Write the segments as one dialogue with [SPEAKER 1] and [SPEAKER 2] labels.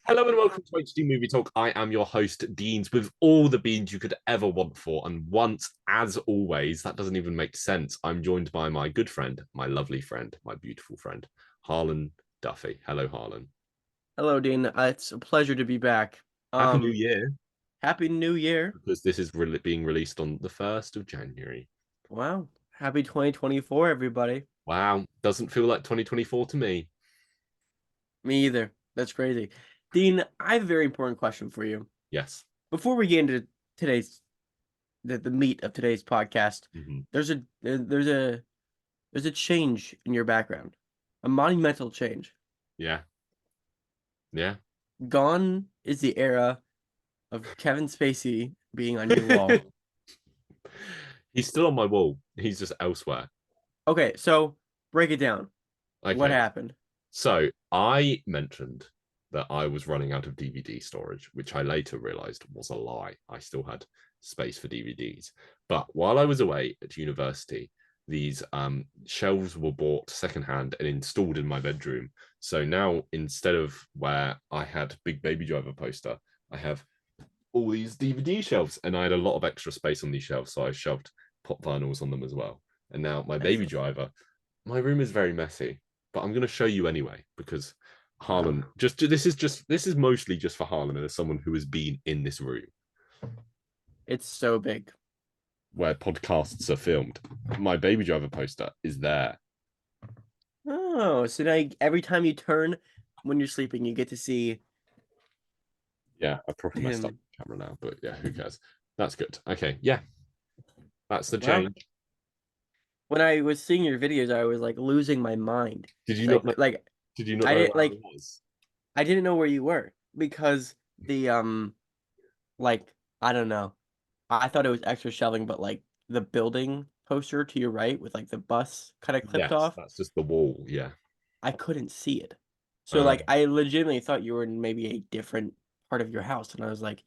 [SPEAKER 1] Hello and welcome to HD Movie Talk. I am your host, Deans, with all the beans you could ever want for. And once, as always, that doesn't even make sense. I'm joined by my good friend, my lovely friend, my beautiful friend, Harlan Duffy. Hello, Harlan.
[SPEAKER 2] Hello, Dean. It's a pleasure to be back.
[SPEAKER 1] Happy New
[SPEAKER 2] Um,
[SPEAKER 1] Year,
[SPEAKER 2] Happy New Year.
[SPEAKER 1] because this is being released on the 1st of January.
[SPEAKER 2] Wow. Happy 2024, everybody.
[SPEAKER 1] Wow, doesn't feel like 2024 to me.
[SPEAKER 2] Me either. That's crazy. Dean, I have a very important question for you.
[SPEAKER 1] Yes.
[SPEAKER 2] Before we get into today's the meat of today's podcast,
[SPEAKER 1] Mhm.
[SPEAKER 2] there's a change in your background. A monumental change.
[SPEAKER 1] Yeah. Yeah.
[SPEAKER 2] Gone is the era of Kevin Spacey being on your wall.
[SPEAKER 1] He's still on my wall. He's just elsewhere.
[SPEAKER 2] Okay, so break it down. What
[SPEAKER 1] Okay.
[SPEAKER 2] happened?
[SPEAKER 1] So I mentioned that I was running out of DVD storage, which I later realized was a lie. I still had space for DVDs. But while I was away at university, these shelves were bought secondhand and installed in my bedroom. So now instead of where I had Big Baby Driver poster, I have all these DVD shelves, and I had a lot of extra space on these shelves, so I shoved pop vinyls on them as well. And now my Baby
[SPEAKER 2] Excellent.
[SPEAKER 1] Driver, my room is very messy, but I'm going to show you anyway because
[SPEAKER 2] Wow.
[SPEAKER 1] Harlan this is mostly just for Harlan as someone who has been in this room
[SPEAKER 2] It's so big.
[SPEAKER 1] where podcasts are filmed. My Baby Driver poster is there.
[SPEAKER 2] Oh, so now every time you turn when you're sleeping, you get to see
[SPEAKER 1] Yeah, I probably messed up
[SPEAKER 2] him.
[SPEAKER 1] the camera now, but yeah, who cares? That's good. Okay, yeah, that's the
[SPEAKER 2] Wow.
[SPEAKER 1] change.
[SPEAKER 2] When I was seeing your videos, I was like losing my mind.
[SPEAKER 1] Did you not
[SPEAKER 2] Like
[SPEAKER 1] know?
[SPEAKER 2] like
[SPEAKER 1] Did you not
[SPEAKER 2] I
[SPEAKER 1] know
[SPEAKER 2] didn't
[SPEAKER 1] where I
[SPEAKER 2] like
[SPEAKER 1] was?
[SPEAKER 2] I didn't know where you were because the like I don't know. I thought it was extra shelving, but like the building poster to your right with like the bus kind of clipped
[SPEAKER 1] Yes,
[SPEAKER 2] off,
[SPEAKER 1] that's just the wall. Yeah.
[SPEAKER 2] I couldn't see it. So
[SPEAKER 1] Uh,
[SPEAKER 2] like I legitimately thought you were in maybe a different part of your house, and I was like,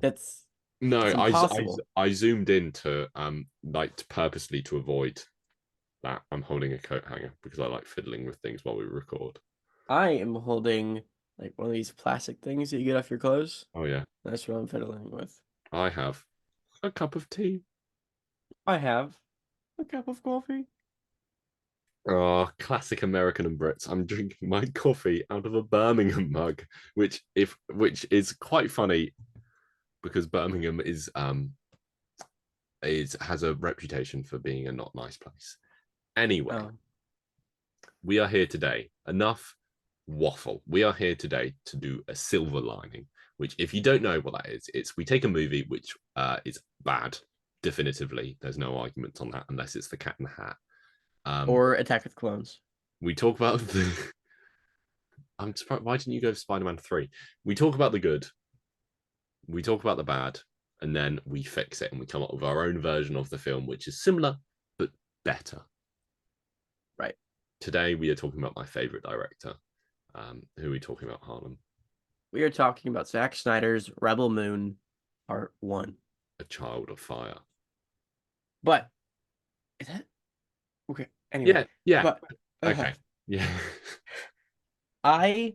[SPEAKER 2] that's
[SPEAKER 1] no,
[SPEAKER 2] it's impossible.
[SPEAKER 1] I zoomed in to purposely to avoid that. I'm holding a coat hanger because I like fiddling with things while we record.
[SPEAKER 2] I am holding like one of these plastic things that you get off your clothes.
[SPEAKER 1] Oh yeah,
[SPEAKER 2] That's what I'm fiddling with.
[SPEAKER 1] I have a cup of tea.
[SPEAKER 2] I have a cup of coffee.
[SPEAKER 1] Oh, classic American and Brits. I'm drinking my coffee out of a Birmingham mug, which is quite funny because Birmingham is has a reputation for being a not nice place. Anyway,
[SPEAKER 2] Oh,
[SPEAKER 1] we are here today. Enough waffle. We are here today to do a silver lining, which, if you don't know what that is, it's we take a movie which is bad, definitively. There's no argument on that unless it's The Cat in the Hat. Um,
[SPEAKER 2] or Attack of the Clones.
[SPEAKER 1] we talk about the. I'm surprised. Why didn't you go for Spider-Man 3? We talk about the good, we talk about the bad, and then we fix it and we come up with our own version of the film, which is similar but better.
[SPEAKER 2] Right.
[SPEAKER 1] Today, we are talking about my favorite director. Who are we talking about, Harlem?
[SPEAKER 2] We are talking about Zack Snyder's Rebel Moon Part 1.
[SPEAKER 1] A Child of Fire.
[SPEAKER 2] But is that okay? Anyway,
[SPEAKER 1] Yeah, yeah.
[SPEAKER 2] but uh,
[SPEAKER 1] Okay. Yeah.
[SPEAKER 2] I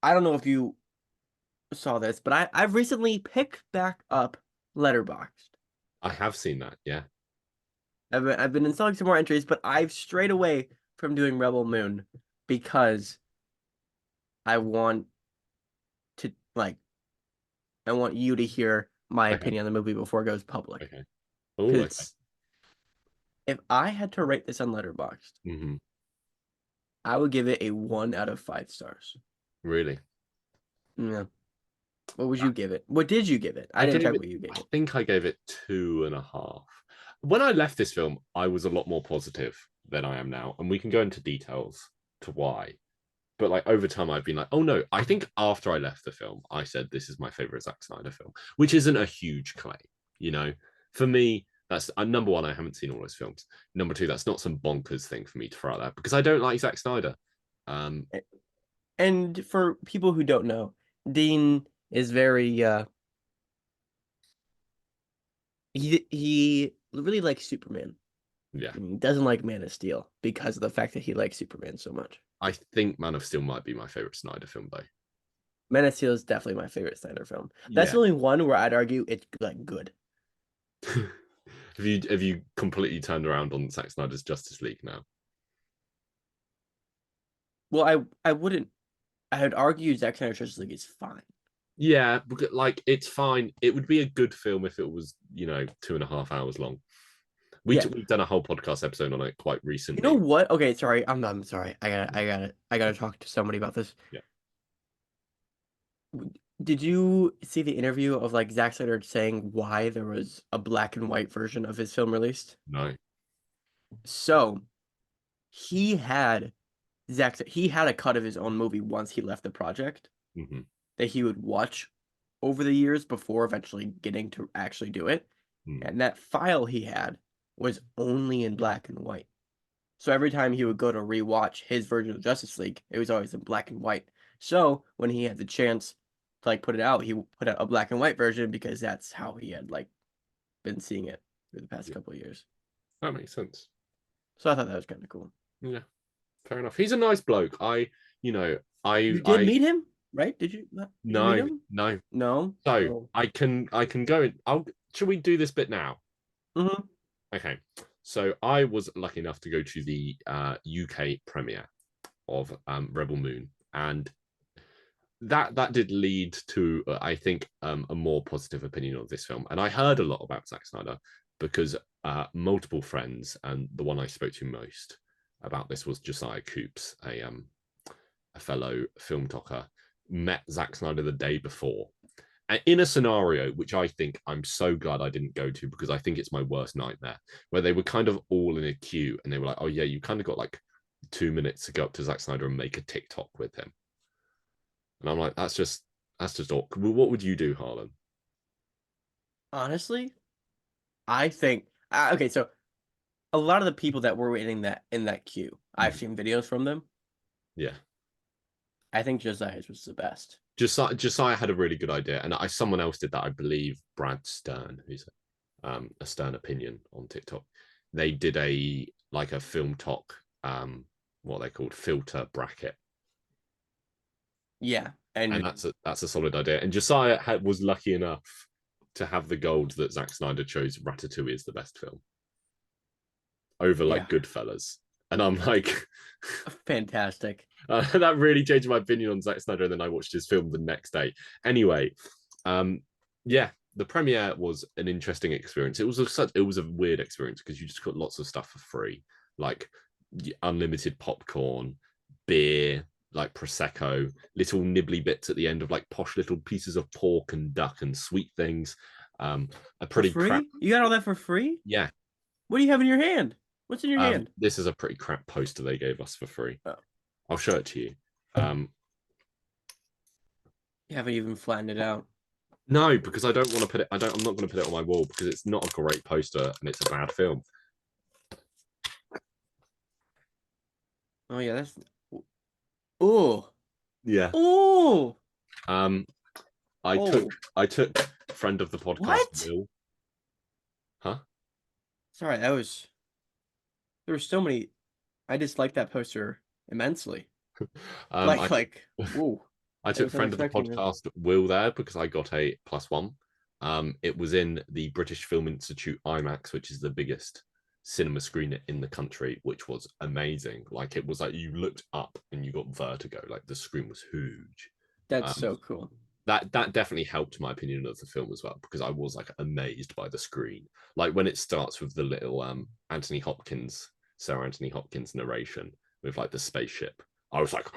[SPEAKER 2] I don't know if you saw this, but I've recently picked back up Letterboxd.
[SPEAKER 1] I have seen that. Yeah.
[SPEAKER 2] I've been installing some more entries, but I've strayed away from doing Rebel Moon because I want to like I want you to hear my
[SPEAKER 1] Okay.
[SPEAKER 2] opinion on the movie before it goes public.
[SPEAKER 1] Okay. Oh, okay.
[SPEAKER 2] Because if I had to rate this on Letterboxd,
[SPEAKER 1] Hmm.
[SPEAKER 2] I would give it a 1 out of 5 stars.
[SPEAKER 1] Really?
[SPEAKER 2] Yeah. What would you give it? What did you give it? I
[SPEAKER 1] I
[SPEAKER 2] didn't
[SPEAKER 1] gave
[SPEAKER 2] check
[SPEAKER 1] it,
[SPEAKER 2] what you gave
[SPEAKER 1] I
[SPEAKER 2] it.
[SPEAKER 1] think I gave it 2.5. When I left this film, I was a lot more positive than I am now. And we can go into details to why. But like over time, I've been like, oh no, I think after I left the film, I said this is my favorite Zack Snyder film, which isn't a huge claim. You know, for me, that's number one, I haven't seen all his films. Number two, that's not some bonkers thing for me to throw out there because I don't like Zack Snyder. Um,
[SPEAKER 2] And for people who don't know, Dean is very he really likes Superman.
[SPEAKER 1] Yeah.
[SPEAKER 2] He doesn't like Man of Steel because of the fact that he likes Superman so much.
[SPEAKER 1] I think Man of Steel might be my favorite Snyder film, though.
[SPEAKER 2] Man of Steel is definitely my favorite Snyder film. That's
[SPEAKER 1] Yeah.
[SPEAKER 2] the only one where I'd argue it's like good.
[SPEAKER 1] Have you completely turned around on Zack Snyder's Justice League now?
[SPEAKER 2] Well, I wouldn't. I would argue Zack Snyder's Justice League is fine.
[SPEAKER 1] Yeah, like it's fine. It would be a good film if it was, 2.5 hours long. We've done a whole podcast episode on it quite recently.
[SPEAKER 2] You know what? Okay, sorry. I'm sorry. I gotta talk to somebody about this.
[SPEAKER 1] Yeah.
[SPEAKER 2] Did you see the interview of like Zack Snyder saying why there was a black and white version of his film released?
[SPEAKER 1] No.
[SPEAKER 2] So he had a cut of his own movie once he left the project
[SPEAKER 1] Mm-hmm.
[SPEAKER 2] that he would watch over the years before eventually getting to actually do it. And that file he had was only in black and white. So every time he would go to rewatch his version of Justice League, it was always in black and white. So when he had the chance to like put it out, he put out a black and white version because that's how he had like been seeing it for the past couple of years.
[SPEAKER 1] That makes sense.
[SPEAKER 2] So I thought that was kind of cool.
[SPEAKER 1] Yeah, fair enough. He's a nice bloke. You
[SPEAKER 2] did meet him, right? Did you?
[SPEAKER 1] No,
[SPEAKER 2] meet him?
[SPEAKER 1] no. So
[SPEAKER 2] Oh.
[SPEAKER 1] I can go in. Should we do this bit now?
[SPEAKER 2] Mm-hmm.
[SPEAKER 1] Okay. So I was lucky enough to go to the UK premiere of Rebel Moon, and that did lead to I think a more positive opinion of this film. And I heard a lot about Zack Snyder because multiple friends, and the one I spoke to most about this was Josiah Coops, a fellow film talker, met Zack Snyder the day before. And in a scenario which I think I'm so glad I didn't go to, because I think it's my worst nightmare, where they were kind of all in a queue and they were like, oh yeah, you kind of got like 2 minutes to go up to Zack Snyder and make a TikTok with him. And I'm like, that's just awkward. What would you do, Harlan?
[SPEAKER 2] Honestly, I think okay. So a lot of the people that were waiting in that queue, I've seen videos from them.
[SPEAKER 1] Yeah,
[SPEAKER 2] I think Josiah's was the best.
[SPEAKER 1] Josiah had a really good idea, and someone else did that. I believe Brad Stern, who's a Stern Opinion on TikTok. They did a film talk, what they called filter bracket.
[SPEAKER 2] Yeah,
[SPEAKER 1] and that's a solid idea. And Josiah was lucky enough to have the gold that Zack Snyder chose Ratatouille as the best film over Goodfellas. And I'm like,
[SPEAKER 2] fantastic.
[SPEAKER 1] That really changed my opinion on Zack Snyder. And then I watched his film the next day. Anyway, yeah, the premiere was an interesting experience. It was a weird experience because you just got lots of stuff for free, like unlimited popcorn, beer, like prosecco, little nibbly bits at the end of like posh little pieces of pork and duck and sweet things. A pretty
[SPEAKER 2] crap. You got all that for free?
[SPEAKER 1] Yeah.
[SPEAKER 2] What do you have in your hand? What's in your hand?
[SPEAKER 1] This is a pretty crap poster they gave us for free.
[SPEAKER 2] Oh.
[SPEAKER 1] I'll show it to you.
[SPEAKER 2] You haven't even flattened it out.
[SPEAKER 1] No, because I don't want to put it. I'm not going to put it on my wall because it's not a great poster and it's a bad film.
[SPEAKER 2] Oh yeah, that's. Oh.
[SPEAKER 1] Yeah.
[SPEAKER 2] Oh.
[SPEAKER 1] I took friend of the podcast.
[SPEAKER 2] What?
[SPEAKER 1] Will. Huh?
[SPEAKER 2] Sorry, there were so many. I disliked that poster immensely. Ooh.
[SPEAKER 1] I took friend of the podcast Will there because I got a +1. It was in the British Film Institute IMAX, which is the biggest cinema screen in the country, which was amazing. Like it was like you looked up and you got vertigo. Like the screen was huge.
[SPEAKER 2] That's so cool.
[SPEAKER 1] That definitely helped my opinion of the film as well, because I was like amazed by the screen. Like when it starts with the little Sir Anthony Hopkins narration with like the spaceship, I was like,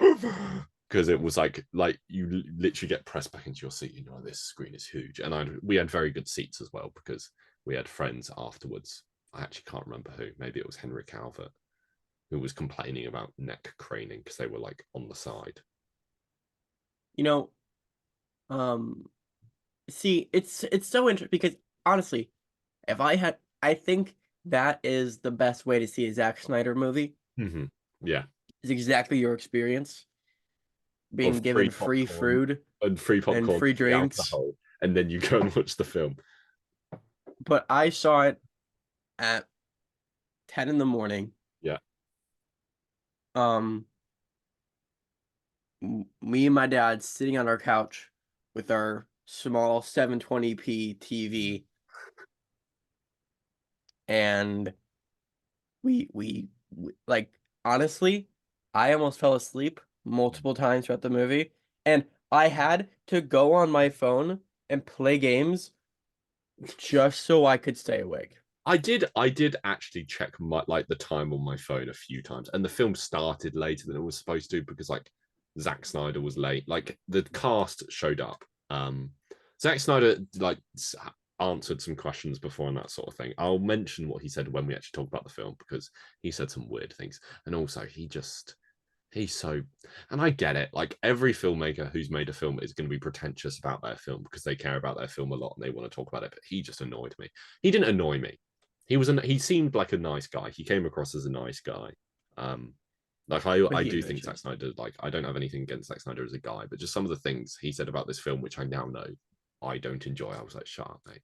[SPEAKER 1] because it was like you literally get pressed back into your seat. You know, this screen is huge, and we had very good seats as well because we had friends afterwards. I actually can't remember who. Maybe it was Henry Calvert, who was complaining about neck craning because they were like on the side.
[SPEAKER 2] You know, see, it's so interesting because honestly, I think that is the best way to see a Zack Snyder movie.
[SPEAKER 1] Mm-hmm. Yeah,
[SPEAKER 2] it's exactly your experience. Being given free food
[SPEAKER 1] and free popcorn
[SPEAKER 2] and free drinks,
[SPEAKER 1] alcohol, and then you go and watch the film.
[SPEAKER 2] But I saw it at 10 in the morning.
[SPEAKER 1] Yeah.
[SPEAKER 2] Me and my dad sitting on our couch with our small 720p TV, and we like, honestly, I almost fell asleep multiple times throughout the movie, and I had to go on my phone and play games just so I could stay awake.
[SPEAKER 1] I did actually check my like the time on my phone a few times, and the film started later than it was supposed to because like Zack Snyder was late. Like the cast showed up. Zack Snyder like answered some questions before and that sort of thing. I'll mention what he said when we actually talk about the film because he said some weird things, and also he's so, and I get it. Like every filmmaker who's made a film is going to be pretentious about their film because they care about their film a lot and they want to talk about it. But he just annoyed me. He didn't annoy me. He seemed like a nice guy. He came across as a nice guy. Like I do think Zack Snyder, like I don't have anything against Zack Snyder as a guy, but just some of the things he said about this film, which I now know I don't enjoy. I was like, shut up, mate.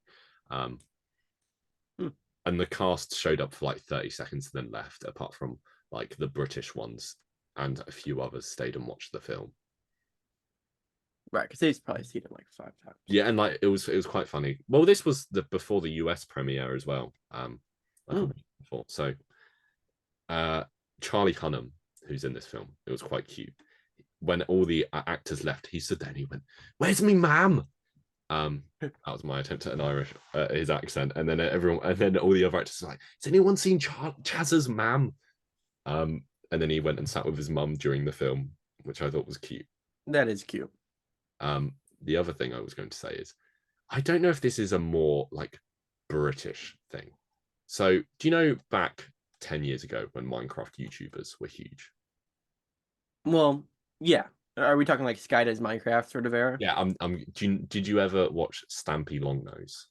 [SPEAKER 1] And the cast showed up for like 30 seconds and then left, apart from like the British ones, and a few others stayed and watched the film.
[SPEAKER 2] Right, because they've probably seen it like 5 times.
[SPEAKER 1] Yeah, and like it was quite funny. Well, this was before the US premiere as well. Like a week before. So Charlie Hunnam, who's in this film, it was quite cute. When all the actors left, he stood there and he went, "Where's me ma'am?" That was my attempt at an Irish his accent, and then all the other actors were like, "Has anyone seen Chaz's ma'am?" And then he went and sat with his mum during the film, which I thought was cute.
[SPEAKER 2] That is cute.
[SPEAKER 1] The other thing I was going to say is, I don't know if this is a more like British thing. So, do you know back 10 years ago when Minecraft YouTubers were huge?
[SPEAKER 2] Well, yeah. Are we talking like Sky Does Minecraft sort of era?
[SPEAKER 1] Yeah, did you ever watch Stampy Longnose?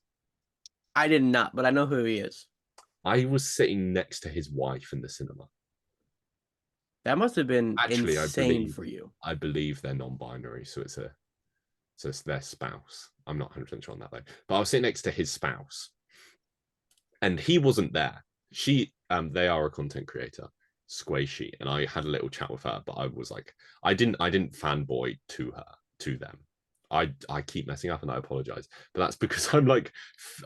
[SPEAKER 2] I did not, but I know who he is.
[SPEAKER 1] I was sitting next to his wife in the cinema.
[SPEAKER 2] That must have been
[SPEAKER 1] Actually,
[SPEAKER 2] insane for you.
[SPEAKER 1] I believe they're non-binary, so it's their spouse. I'm not 100% sure on that though. But I was sitting next to his spouse, and he wasn't there. They are a content creator, Squishy, and I had a little chat with her. But I was like, I didn't fanboy to them. I keep messing up, and I apologize. But that's because I'm like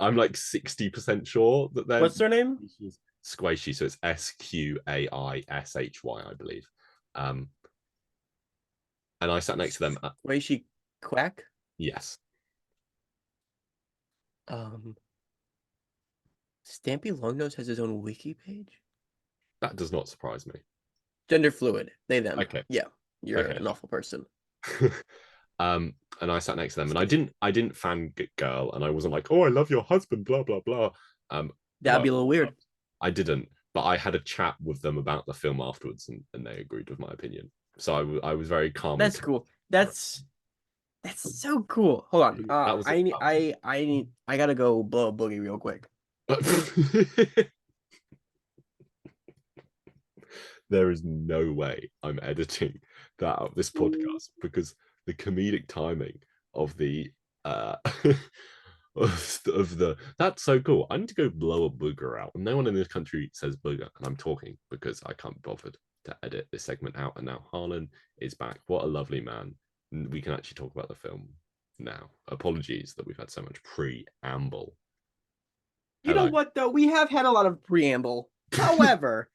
[SPEAKER 1] 60% sure that they're.
[SPEAKER 2] What's their name?
[SPEAKER 1] Squishy, so it's Squaishy, I believe. And I sat next to them.
[SPEAKER 2] Squishy Quack?
[SPEAKER 1] Yes.
[SPEAKER 2] Stampy Longnose has his own wiki page?
[SPEAKER 1] That does not surprise me.
[SPEAKER 2] Gender fluid. They, them.
[SPEAKER 1] Okay.
[SPEAKER 2] Yeah. You're an awful person.
[SPEAKER 1] And I sat next to them, and I didn't fangirl, and I wasn't like, "Oh, I love your husband," blah blah blah.
[SPEAKER 2] That'd be a little weird.
[SPEAKER 1] I didn't, but I had a chat with them about the film afterwards, and they agreed with my opinion. So I was very calm.
[SPEAKER 2] That's cool. That's so cool. Hold on. I gotta go blow a boogie real quick.
[SPEAKER 1] There is no way I'm editing that out of this podcast because the comedic timing of the of the that's so cool. I need to go blow a booger out. No one in this country says booger, and I'm talking because I can't be bothered to edit this segment out. And now Harlan is back. What a lovely man. We can actually talk about the film now. Apologies that we've had so much preamble.
[SPEAKER 2] You know what though? We have had a lot of preamble. However,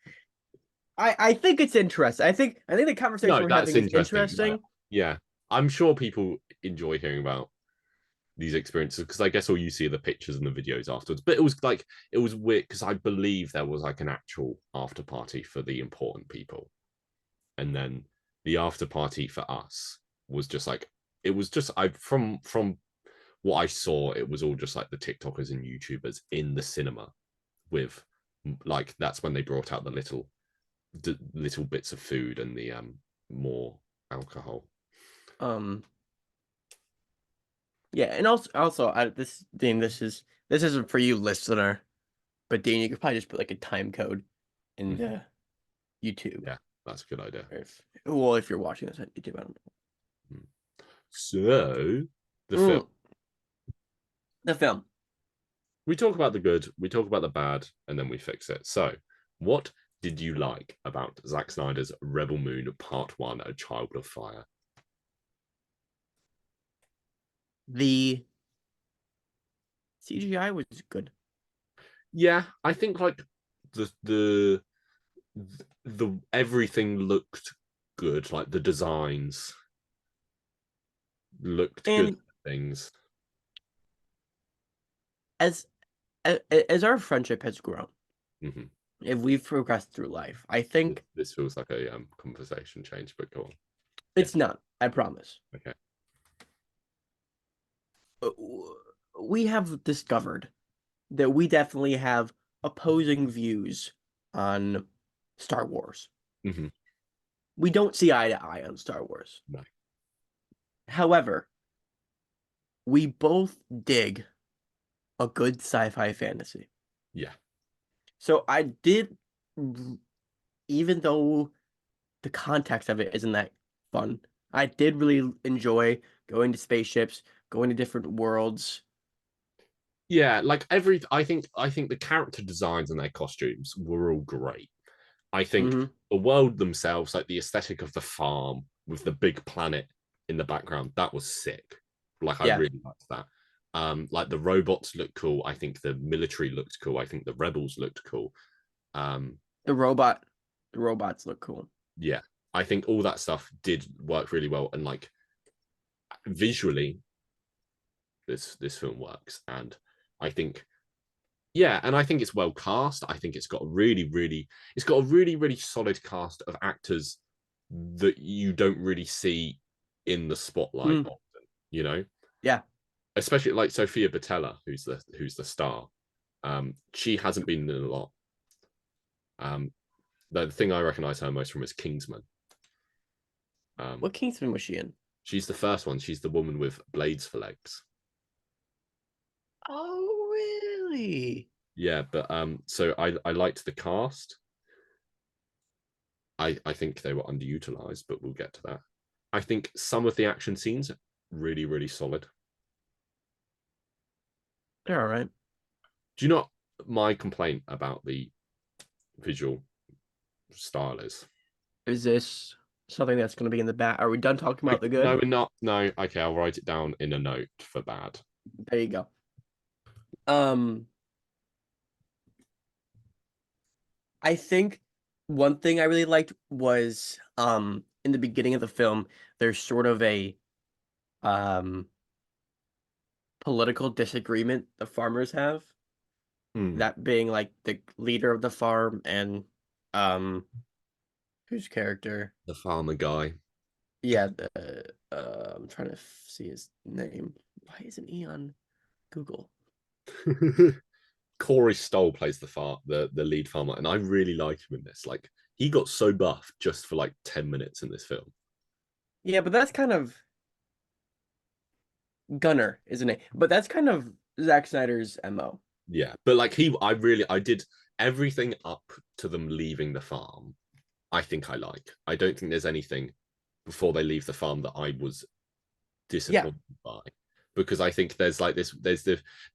[SPEAKER 2] I think it's interesting. I think the conversation we're having is interesting.
[SPEAKER 1] Yeah. I'm sure people enjoy hearing about these experiences because I guess all you see are the pictures and the videos afterwards. But it was weird because I believe there was like an actual after party for the important people, and then the after party for us was just like from what I saw, it was all just like the TikTokers and YouTubers in the cinema with like that's when they brought out the little bits of food and the more alcohol.
[SPEAKER 2] Yeah, and also this isn't for you, listener, but Dean, you could probably just put like a time code in YouTube.
[SPEAKER 1] Yeah, that's a good idea.
[SPEAKER 2] If you're watching this on YouTube, I don't know.
[SPEAKER 1] So the film.
[SPEAKER 2] The film.
[SPEAKER 1] We talk about the good, we talk about the bad, and then we fix it. So What did you like about Zack Snyder's Rebel Moon Part 1, A Child of Fire?
[SPEAKER 2] The CGI was good.
[SPEAKER 1] Yeah, I think like the the everything looked good, like the designs looked good
[SPEAKER 2] And
[SPEAKER 1] things.
[SPEAKER 2] as as our friendship has grown,
[SPEAKER 1] Hmm.
[SPEAKER 2] if we've progressed through life, I think
[SPEAKER 1] This feels like a conversation change, but go on. Yeah,
[SPEAKER 2] it's not, I promise.
[SPEAKER 1] okay.
[SPEAKER 2] Uh, We have discovered that we definitely have opposing views on Star Wars.
[SPEAKER 1] Hmm.
[SPEAKER 2] We don't see eye to eye on Star Wars.
[SPEAKER 1] No.
[SPEAKER 2] However, we both dig a good sci-fi fantasy.
[SPEAKER 1] Yeah.
[SPEAKER 2] So I did, even though the context of it isn't that fun, I did really enjoy going to spaceships, going to different worlds.
[SPEAKER 1] Yeah, like I think the character designs and their costumes were all great. I think
[SPEAKER 2] Hmm.
[SPEAKER 1] the world themselves, like the aesthetic of the farm with the big planet in the background, that was sick. Like I
[SPEAKER 2] Yeah,
[SPEAKER 1] really liked that. Like the robots looked cool. I think the military looked cool. I think the rebels looked cool. Um,
[SPEAKER 2] the robot, the robots look cool.
[SPEAKER 1] yeah, I think all that stuff did work really well, and like visually, this film works. And I think yeah, and I think it's well cast. I think it's got a really solid cast of actors that you don't really see in the spotlight
[SPEAKER 2] Mm,
[SPEAKER 1] often, you know,
[SPEAKER 2] yeah,
[SPEAKER 1] especially like Sophia Botella, who's the star. She hasn't been in a lot. Um, the thing I recognize her most from is Kingsman. Um,
[SPEAKER 2] what Kingsman was she in?
[SPEAKER 1] she's the first one. She's the woman with blades for legs.
[SPEAKER 2] Oh, really?
[SPEAKER 1] Yeah, but so I liked the cast. I think they were underutilized, but we'll get to that. I think some of the action scenes really solid.
[SPEAKER 2] They're all right.
[SPEAKER 1] Do you know what my complaint about the visual style is?
[SPEAKER 2] Is this something that's going to be in the back? Are we done talking about the
[SPEAKER 1] No,
[SPEAKER 2] good?
[SPEAKER 1] we're not. No, okay, I'll write it down in a note for bad.
[SPEAKER 2] There you go. Um, I think one thing I really liked was in the beginning of the film, there's sort of a um political disagreement the farmers have,
[SPEAKER 1] Hmm.
[SPEAKER 2] that being like the leader of the farm and um whose character?
[SPEAKER 1] The farmer guy.
[SPEAKER 2] Yeah, I'm trying to see his name. Why isn't he on Google?
[SPEAKER 1] Corey Stoll plays the lead farmer, and I really like him in this. Like he got so buff just for like 10 minutes in this film.
[SPEAKER 2] Yeah, but that's kind of Gunner, isn't it? But that's kind of Zack Snyder's MO.
[SPEAKER 1] Yeah, but like I did everything up to them leaving the farm. I think I like. I don't think there's anything before they leave the farm that I was
[SPEAKER 2] Yeah,
[SPEAKER 1] disappointed by, because I think there's like this.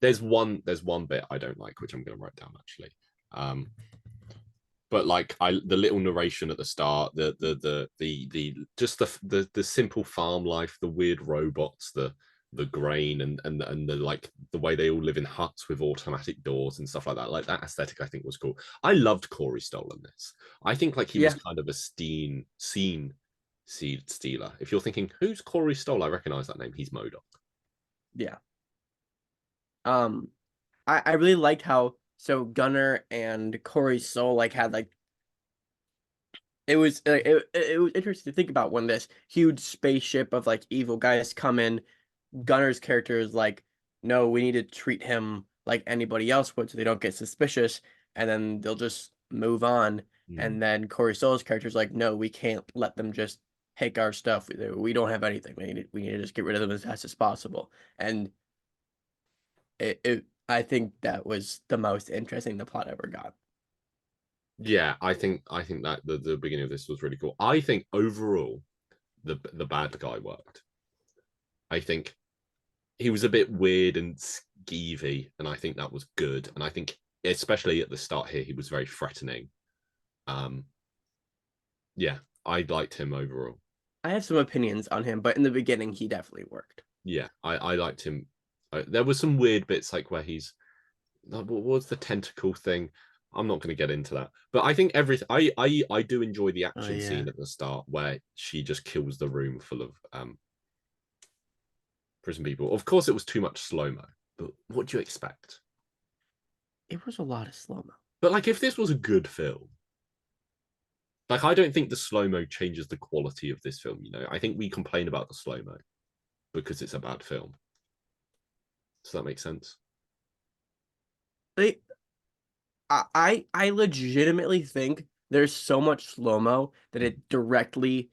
[SPEAKER 1] There's one bit I don't like, which I'm going to write down actually. But like the little narration at the start, the just the simple farm life, the weird robots, the grain and the like the way they all live in huts with automatic doors and stuff like that. Like that aesthetic I think was cool. I loved Corey Stoll in this. I think like he was
[SPEAKER 2] yeah,
[SPEAKER 1] kind of a scene seed stealer. If you're thinking who's Corey Stoll, I recognize that name. He's MODOK.
[SPEAKER 2] yeah. Um, I really liked how so Gunner and Corey Soul like had like it was interesting to think about when this huge spaceship of like evil guys come in. Gunner's character is like, no, we need to treat him like anybody else would so they don't get suspicious, and then they'll just move on.
[SPEAKER 1] Mm.
[SPEAKER 2] And then Corey Stoll's character is like, no, we can't let them just take our stuff. We don't have anything. We need to just get rid of them as fast as possible. And I think that was the most interesting the plot ever got.
[SPEAKER 1] Yeah, I think that the beginning of this was really cool. I think overall the bad guy worked. I think he was a bit weird and skeevy, and I think that was good. And I think especially at the start here, he was very threatening. Um, yeah, I liked him overall.
[SPEAKER 2] I have some opinions on him, but in the beginning, he definitely worked.
[SPEAKER 1] Yeah, I liked him. There was some weird bits like where he's what was the tentacle thing? I'm not going to get into that, but I think everything. I do enjoy the
[SPEAKER 2] Oh
[SPEAKER 1] action
[SPEAKER 2] yeah.
[SPEAKER 1] scene at the start where she just kills the room full of prison people. Of course, it was too much slow mo, but what do you expect?
[SPEAKER 2] It was a lot of slow mo.
[SPEAKER 1] But like, if this was a good film, like I don't think the slow mo changes the quality of this film. You know, I think we complain about the slow mo because it's a bad film. Does that make sense?
[SPEAKER 2] They, I legitimately think there's so much slow mo that it directly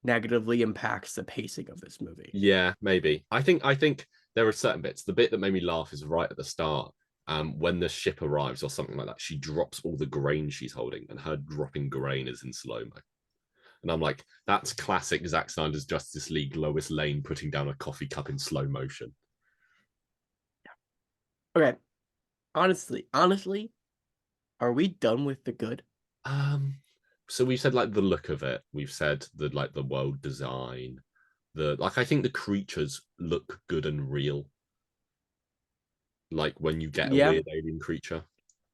[SPEAKER 2] negatively impacts the pacing of this movie.
[SPEAKER 1] Yeah, maybe. I think there are certain bits. The bit that made me laugh is right at the start. When the ship arrives or something like that, she drops all the grain she's holding, and her dropping grain is in slow mo. And I'm like, that's classic Zack Snyder's Justice League Lois Lane putting down a coffee cup in slow motion.
[SPEAKER 2] Okay, honestly, are we done with the good?
[SPEAKER 1] So we've said like the look of it, we've said the like the world design, the like I think the creatures look good and real. Like when you get a
[SPEAKER 2] Yeah,
[SPEAKER 1] weird alien creature.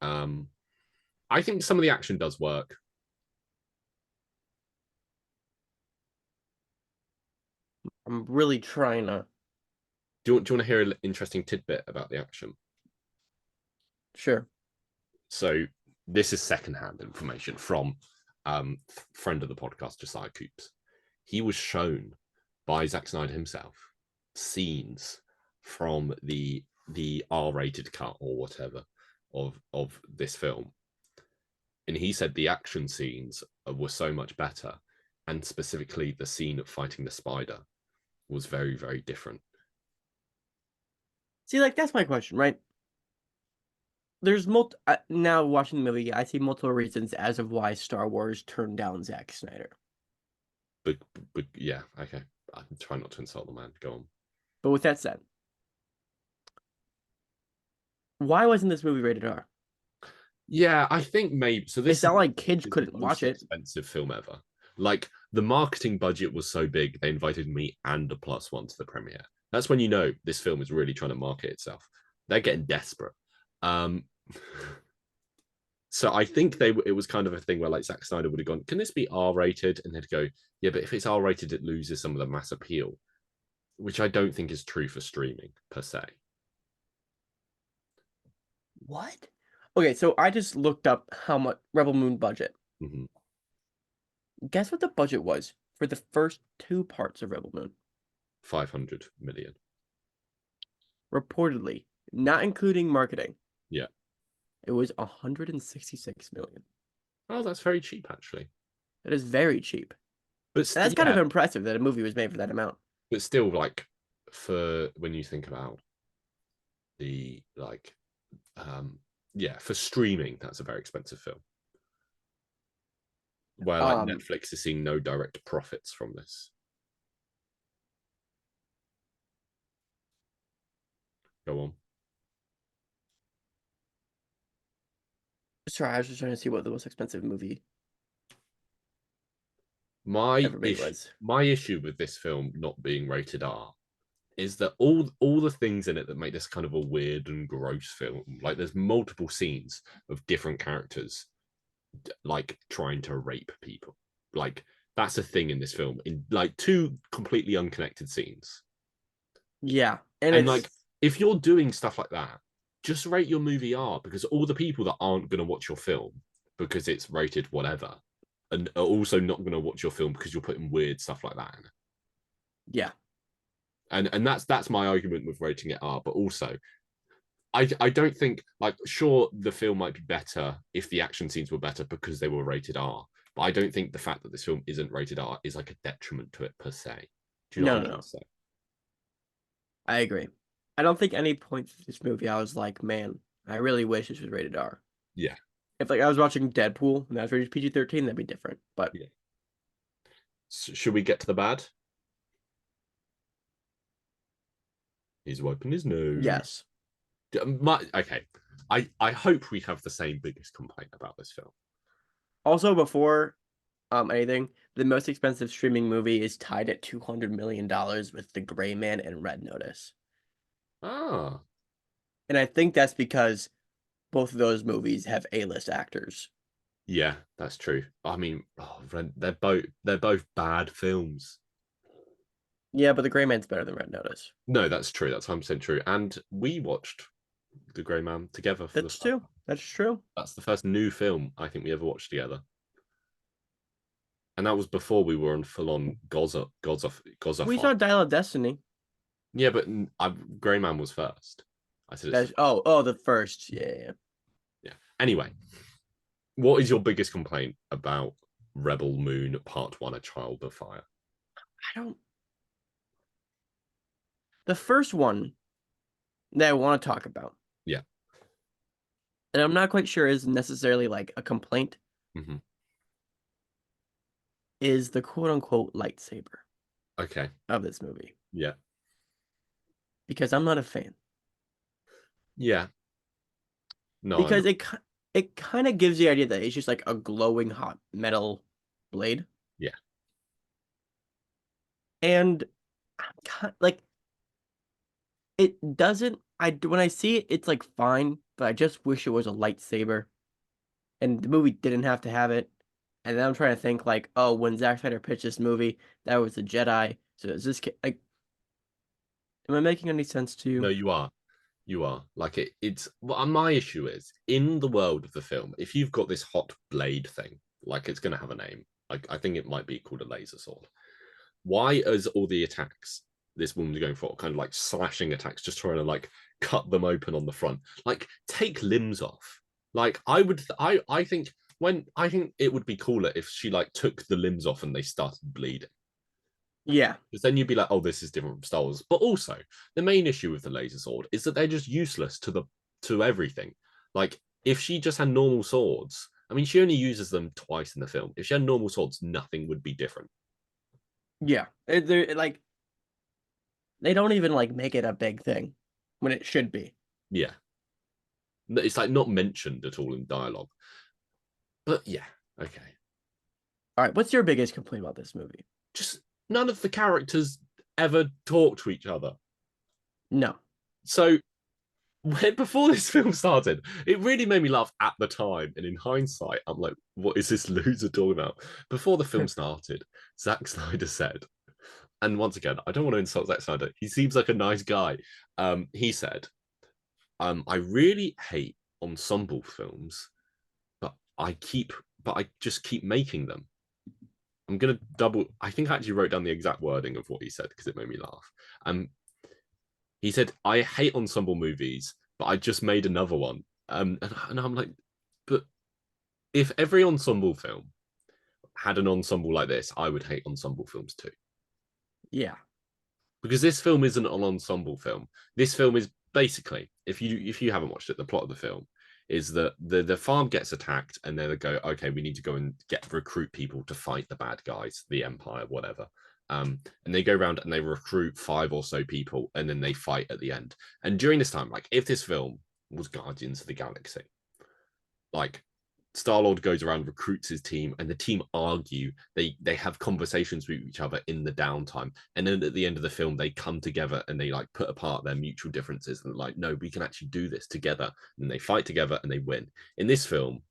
[SPEAKER 1] Um, I think some of the action does work.
[SPEAKER 2] I'm really trying to.
[SPEAKER 1] Do you want to hear an interesting tidbit about the action?
[SPEAKER 2] Sure.
[SPEAKER 1] So this is secondhand information from friend of the podcast, Josiah Coops. He was shown by Zack Snyder himself scenes from the R-rated cut or whatever of this film, and he said the action scenes were so much better, and specifically the scene of fighting the spider was very very different.
[SPEAKER 2] See, like that's my question, right? There's now watching the movie, I see multiple reasons as of why Star Wars turned down Zack Snyder.
[SPEAKER 1] But yeah, okay. I'm trying not to insult the man. Go on.
[SPEAKER 2] But with that said, why wasn't this movie rated R?
[SPEAKER 1] Yeah, I think maybe so.
[SPEAKER 2] It's
[SPEAKER 1] This
[SPEAKER 2] not like kids
[SPEAKER 1] is the
[SPEAKER 2] couldn't watch
[SPEAKER 1] most
[SPEAKER 2] it.
[SPEAKER 1] expensive film ever. Like the marketing budget was so big, they invited me and a plus one to the premiere. That's when you know this film is really trying to market itself. They're getting desperate. Um, so I think it was kind of a thing where like Zack Snyder would have gone, "Can this be R rated?" And they'd go, "Yeah, but if it's R rated, it loses some of the mass appeal," which I don't think is true for streaming per se.
[SPEAKER 2] What? Okay, so I just looked up how much Rebel Moon budget.
[SPEAKER 1] Mm-hmm.
[SPEAKER 2] Guess what the budget was for the first two parts of Rebel Moon?
[SPEAKER 1] 500 million.
[SPEAKER 2] Reportedly, not including marketing,
[SPEAKER 1] Yeah.
[SPEAKER 2] it was 166 million.
[SPEAKER 1] Oh, that's very cheap actually.
[SPEAKER 2] That is very cheap.
[SPEAKER 1] But
[SPEAKER 2] And that's kind
[SPEAKER 1] yeah,
[SPEAKER 2] of impressive that a movie was made for that amount.
[SPEAKER 1] but still, like for when you think about the like, yeah, for streaming, that's a very expensive film. Where like
[SPEAKER 2] Um,
[SPEAKER 1] Netflix is seeing no direct profits from this. Go on.
[SPEAKER 2] sorry, I was just trying to see what the most expensive movie
[SPEAKER 1] My
[SPEAKER 2] ever made
[SPEAKER 1] issue,
[SPEAKER 2] was.
[SPEAKER 1] my issue with this film not being rated R is that all the things in it that make this kind of a weird and gross film, like there's multiple scenes of different characters like trying to rape people. Like that's a thing in this film in like two completely unconnected scenes.
[SPEAKER 2] Yeah, and
[SPEAKER 1] And
[SPEAKER 2] it's
[SPEAKER 1] like if you're doing stuff like that, just rate your movie R because all the people that aren't going to watch your film because it's rated whatever and are also not going to watch your film because you're putting weird stuff like that in.
[SPEAKER 2] yeah.
[SPEAKER 1] And that's my argument with rating it R, but also I don't think like sure the film might be better if the action scenes were better because they were rated R, but I don't think the fact that this film isn't rated R is like a detriment to it per se. Do you know
[SPEAKER 2] No,
[SPEAKER 1] what I'm
[SPEAKER 2] no,
[SPEAKER 1] trying
[SPEAKER 2] no.
[SPEAKER 1] to say?
[SPEAKER 2] I agree. I don't think any point through this movie I was like, man, I really wish this was rated R.
[SPEAKER 1] Yeah,
[SPEAKER 2] If like I was watching Deadpool and that was rated PG-13, that'd be different. But
[SPEAKER 1] yeah. Should we get to the bad? He's wiping his nose.
[SPEAKER 2] yes,
[SPEAKER 1] Okay, I hope we have the same biggest complaint about this film.
[SPEAKER 2] Also, before anything, the most expensive streaming movie is tied at $200 million with The Gray Man and Red Notice.
[SPEAKER 1] Ah,
[SPEAKER 2] And I think that's because both of those movies have A-list actors.
[SPEAKER 1] yeah, that's true. I mean, oh, they're both bad films.
[SPEAKER 2] Yeah, but The Gray Man's better than Red Notice.
[SPEAKER 1] No, that's true. That's 100% true. And we watched The Grey Man together for the
[SPEAKER 2] That's
[SPEAKER 1] first
[SPEAKER 2] true.
[SPEAKER 1] time.
[SPEAKER 2] That's true.
[SPEAKER 1] That's the first new film I think we ever watched together. And that was before we were on full on Goza
[SPEAKER 2] We
[SPEAKER 1] fight.
[SPEAKER 2] saw Dial of Destiny.
[SPEAKER 1] Yeah, but Grey Man was first. I said it's
[SPEAKER 2] That's the first. Yeah.
[SPEAKER 1] yeah. Anyway, what is your biggest complaint about Rebel Moon Part One: A Child of Fire?
[SPEAKER 2] I don't. The first one that I want to talk about,
[SPEAKER 1] Yeah.
[SPEAKER 2] and I'm not quite sure is necessarily like a complaint,
[SPEAKER 1] Hmm.
[SPEAKER 2] is the quote unquote lightsaber
[SPEAKER 1] Okay.
[SPEAKER 2] of this movie
[SPEAKER 1] Yeah.
[SPEAKER 2] because I'm not a fan.
[SPEAKER 1] Yeah. No, I'm
[SPEAKER 2] Because
[SPEAKER 1] not.
[SPEAKER 2] it kind of gives the idea that it's just like a glowing hot metal blade,
[SPEAKER 1] Yeah.
[SPEAKER 2] and like it doesn't. When I see it, it's like fine, but I just wish it was a lightsaber, and the movie didn't have to have it. And then I'm trying to think like, oh, when Zack Snyder pitched this movie, that was a Jedi. So is this like, am I making any sense to
[SPEAKER 1] No,
[SPEAKER 2] you?
[SPEAKER 1] you are. You are. Like it's well, my issue is in the world of the film, if you've got this hot blade thing, like it's gonna have a name. Like I think it might be called a laser sword. Why is all the attacks this woman's going for kind of like slashing attacks, just trying to like cut them open on the front? Like take limbs off. Like I think I think it would be cooler if she like took the limbs off and they started bleeding.
[SPEAKER 2] Yeah,
[SPEAKER 1] Because then you'd be like, oh, this is different from Star Wars. But also, the main issue with the laser sword is that they're just useless to everything. Like, if she just had normal swords, I mean, she only uses them twice in the film. If she had normal swords, nothing would be different.
[SPEAKER 2] yeah. They're like they don't even like make it a big thing when it should be.
[SPEAKER 1] Yeah, it's like not mentioned at all in dialogue. But yeah, okay.
[SPEAKER 2] All right, what's your biggest complaint about this movie?
[SPEAKER 1] Just none of the characters ever talk to each other.
[SPEAKER 2] No.
[SPEAKER 1] So before this film started, it really made me laugh at the time. And in hindsight, I'm like, what is this loser talking about? Before the film started, Zack Snyder said, and once again, I don't want to insult Zack Snyder. He seems like a nice guy. He said, I really hate ensemble films, but I just keep making them. I'm gonna double. I think I actually wrote down the exact wording of what he said because it made me laugh. Um, he said, I hate ensemble movies, but I just made another one. And I'm like, but if every ensemble film had an ensemble like this, I would hate ensemble films too.
[SPEAKER 2] Yeah.
[SPEAKER 1] Because this film isn't an ensemble film. This film is basically, if you haven't watched it, the plot of the film is that the farm gets attacked and then they go, okay, we need to go and recruit people to fight the bad guys, the Empire, whatever. And they go around and they recruit 5 or so people and then they fight at the end. And during this time, like if this film was Guardians of the Galaxy, like Star Lord goes around, recruits his team, and the team argue. They have conversations with each other in the downtime, and then at the end of the film, they come together and they like put apart their mutual differences and like, no, we can actually do this together. And they fight together and they win. In this film,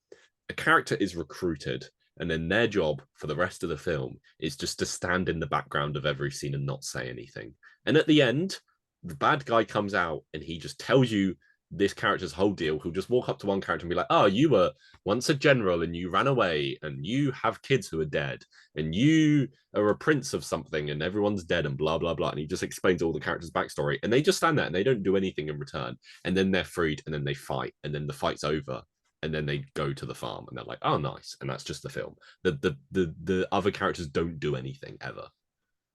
[SPEAKER 1] a character is recruited, and then their job for the rest of the film is just to stand in the background of every scene and not say anything. And at the end, the bad guy comes out and he just tells you this character's whole deal. He'll just walk up to one character and be like, oh, you were once a general and you ran away and you have kids who are dead and you are a prince of something and everyone's dead and blah, blah, blah. And he just explains all the characters' backstory and they just stand there and they don't do anything in return. And then they're freed and then they fight and then the fight's over and then they go to the farm and they're like, oh, nice. And that's just the film. The other characters don't do anything ever.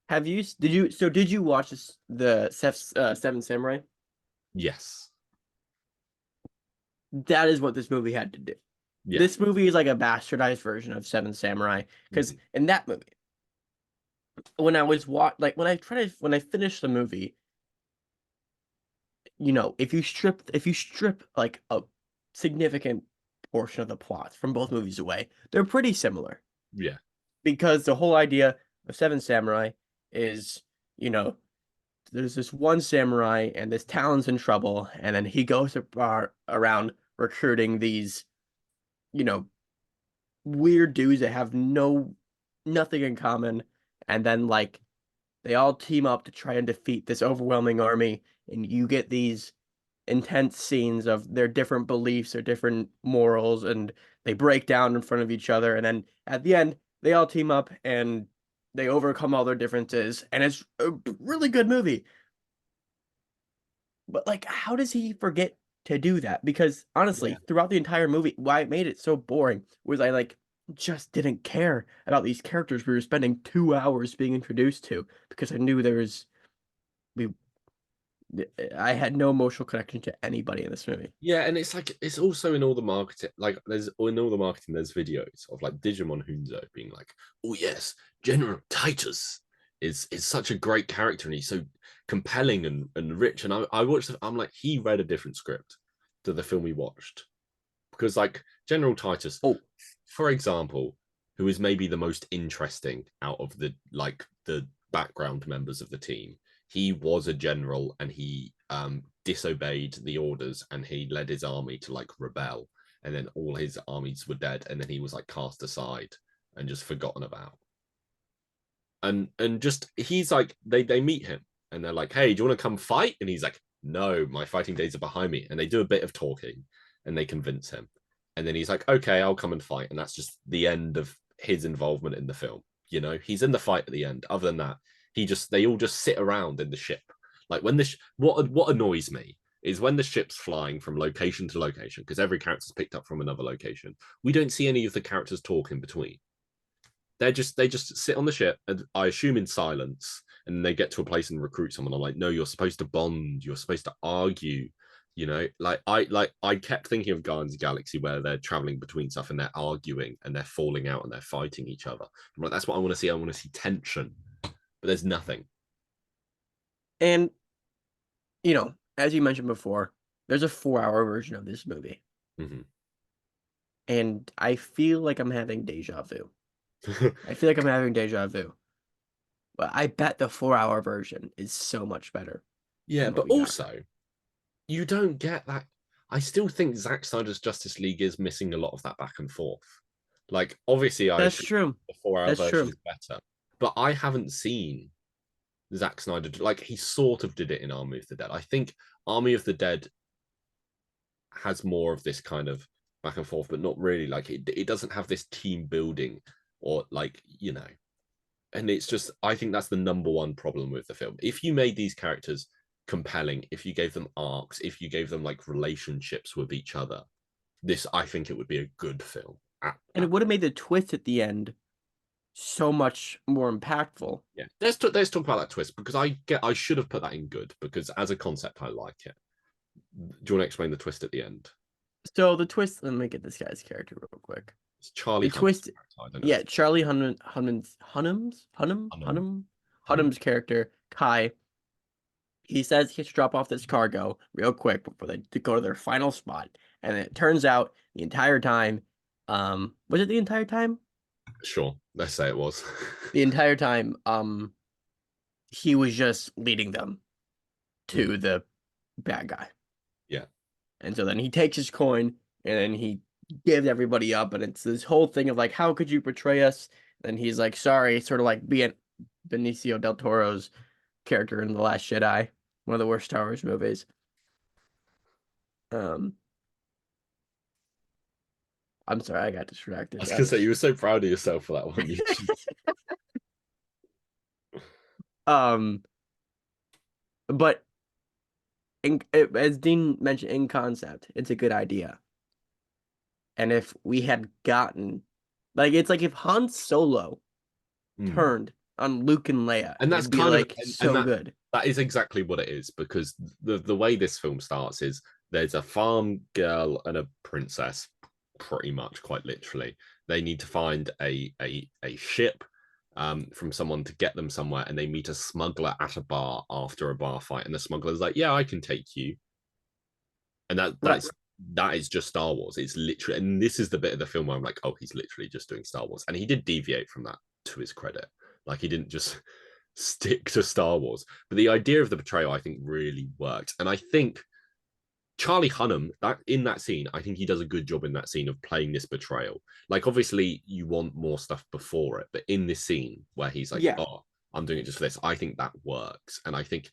[SPEAKER 2] Did you watch the Seven Samurai?
[SPEAKER 1] Yes.
[SPEAKER 2] That is what this movie had to do.
[SPEAKER 1] Yeah.
[SPEAKER 2] This movie is like a bastardized version of Seven Samurai because in that movie, when I was when I finished the movie, if you strip like a significant portion of the plot from both movies away. They're pretty similar
[SPEAKER 1] Yeah.
[SPEAKER 2] because the whole idea of Seven Samurai is, you know, there's this one samurai and this town's in trouble, and then he goes around recruiting these, you know, weird dudes that have nothing in common, and then like they all team up to try and defeat this overwhelming army, and you get these intense scenes of their different beliefs, their different morals, and they break down in front of each other, and then at the end they all team up and they overcome all their differences, and it's a really good movie. But like, how does he forget to do that? Because honestly,
[SPEAKER 1] Yeah.
[SPEAKER 2] throughout the entire movie, why it made it so boring was I like just didn't care about these characters we were spending 2 hours being introduced to because I knew there was we I had no emotional connection to anybody in this movie.
[SPEAKER 1] Yeah, and it's like it's also in all the marketing, like there's in all the marketing, there's videos of like Digimon Hunzo being like, "Oh yes, General Titus is such a great character, and he's so compelling and rich." And I watched, I'm like, he read a different script to the film we watched because like General Titus,
[SPEAKER 2] Oh,
[SPEAKER 1] for example, who is maybe the most interesting out of the background members of the team. He was a general and he disobeyed the orders and he led his army to like rebel, and then all his armies were dead, and then he was like cast aside and just forgotten about. And just he's like they meet him and they're like, "Hey, do you want to come fight?" And he's like, "No, my fighting days are behind me." And they do a bit of talking and they convince him, and then he's like, "Okay, I'll come and fight." And that's just the end of his involvement in the film. You know, he's in the fight at the end. Other than that, they all just sit around in the ship. Like when what annoys me is when the ship's flying from location to location, because every character's picked up from another location. We don't see any of the characters talk in between. They just sit on the ship, and I assume in silence, and they get to a place and recruit someone. I'm like, no, you're supposed to bond, you're supposed to argue. You know, I kept thinking of Guardians of the Galaxy where they're traveling between stuff and they're arguing and they're falling out and they're fighting each other. I'm like, that's what I want to see. I want to see tension, but there's nothing.
[SPEAKER 2] and as you mentioned before, there's a 4-hour version of this movie,
[SPEAKER 1] Mm-hmm.
[SPEAKER 2] and I feel like I'm having deja vu. I feel like I'm having deja vu. But I bet the 4-hour version is so much better
[SPEAKER 1] Yeah,
[SPEAKER 2] than what
[SPEAKER 1] but
[SPEAKER 2] we got.
[SPEAKER 1] also you don't get that. I still think Zack Snyder's Justice League is missing a lot of that back and forth. Like, obviously, I
[SPEAKER 2] That's
[SPEAKER 1] assume
[SPEAKER 2] true.
[SPEAKER 1] the 4 hour
[SPEAKER 2] That's
[SPEAKER 1] version
[SPEAKER 2] true.
[SPEAKER 1] is better, but I haven't seen Zack Snyder like he sort of did it in Army of the Dead. I think Army of the Dead has more of this kind of back and forth, but not really. Like it doesn't have this team building or like and it's just I think that's the number one problem with the film. If you made these characters compelling, if you gave them arcs, if you gave them like relationships with each other, this I think it would be a good film.
[SPEAKER 2] And it would have made the twist at the end so much more impactful.
[SPEAKER 1] Yeah, let's talk about that twist because I should have put that in good because as a concept I like it. Do you want to explain the twist at the end?
[SPEAKER 2] So the twist, let me get this guy's character real quick.
[SPEAKER 1] It's Charlie
[SPEAKER 2] The twist,
[SPEAKER 1] yeah,
[SPEAKER 2] Charlie Hunnam's character, Kai. He says he has to drop off this cargo real quick before they go to their final spot. And it turns out the entire time, was it the entire time?
[SPEAKER 1] Sure, let's say it was.
[SPEAKER 2] The entire time, he was just leading them to the bad guy.
[SPEAKER 1] Yeah.
[SPEAKER 2] And so then he takes his coin and then he gives everybody up. And it's this whole thing of like, how could you betray us? And he's like, sorry, sort of like being Benicio del Toro's character in The Last Jedi, one of the worst Star Wars movies. I'm sorry, I got distracted.
[SPEAKER 1] I was gonna say you were so proud of yourself for that one.
[SPEAKER 2] But as Dean mentioned, in concept, it's a good idea. And if we had gotten, like, it's like if Han Solo turned on Luke and Leia,
[SPEAKER 1] and that's
[SPEAKER 2] it'd be
[SPEAKER 1] kind
[SPEAKER 2] like
[SPEAKER 1] of
[SPEAKER 2] so good.
[SPEAKER 1] That is exactly what it is because the way this film starts is there's a farm girl and a princess, pretty much quite literally. They need to find a ship from someone to get them somewhere, and they meet a smuggler at a bar after a bar fight, and the smuggler's like, "Yeah, I can take you," and that's that is just Star Wars. It's literally, and this is the bit of the film where I'm like, oh, he's literally just doing Star Wars. And he did deviate from that, to his credit. Like, he didn't just stick to Star Wars. But the idea of the betrayal, I think, really worked. And I think Charlie Hunnam, that in that scene, I think he does a good job in that scene of playing this betrayal. Like, obviously, you want more stuff before it, but in this scene where he's like,
[SPEAKER 2] Yeah.
[SPEAKER 1] "Oh, I'm doing it just for this," I think that works. And I think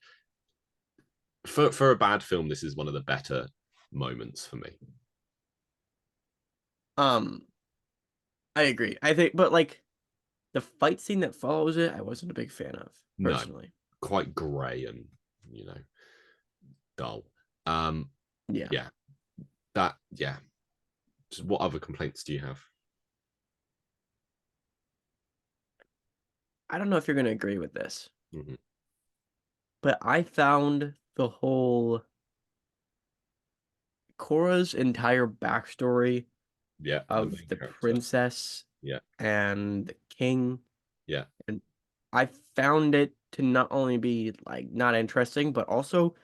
[SPEAKER 1] for a bad film, this is one of the better moments for me.
[SPEAKER 2] Um, I agree. I think, but like the fight scene that follows it, I wasn't a big fan of
[SPEAKER 1] No,
[SPEAKER 2] personally.
[SPEAKER 1] quite grey and you know dull. Um,
[SPEAKER 2] Yeah.
[SPEAKER 1] yeah, yeah. Just what other complaints do you have?
[SPEAKER 2] I don't know if you're gonna agree with this,
[SPEAKER 1] Mhm.
[SPEAKER 2] but I found the whole Korra's entire backstory
[SPEAKER 1] Yeah, the
[SPEAKER 2] of
[SPEAKER 1] main
[SPEAKER 2] the
[SPEAKER 1] character.
[SPEAKER 2] princess
[SPEAKER 1] Yeah,
[SPEAKER 2] and the king,
[SPEAKER 1] yeah.
[SPEAKER 2] and I found it to not only be like not interesting, but also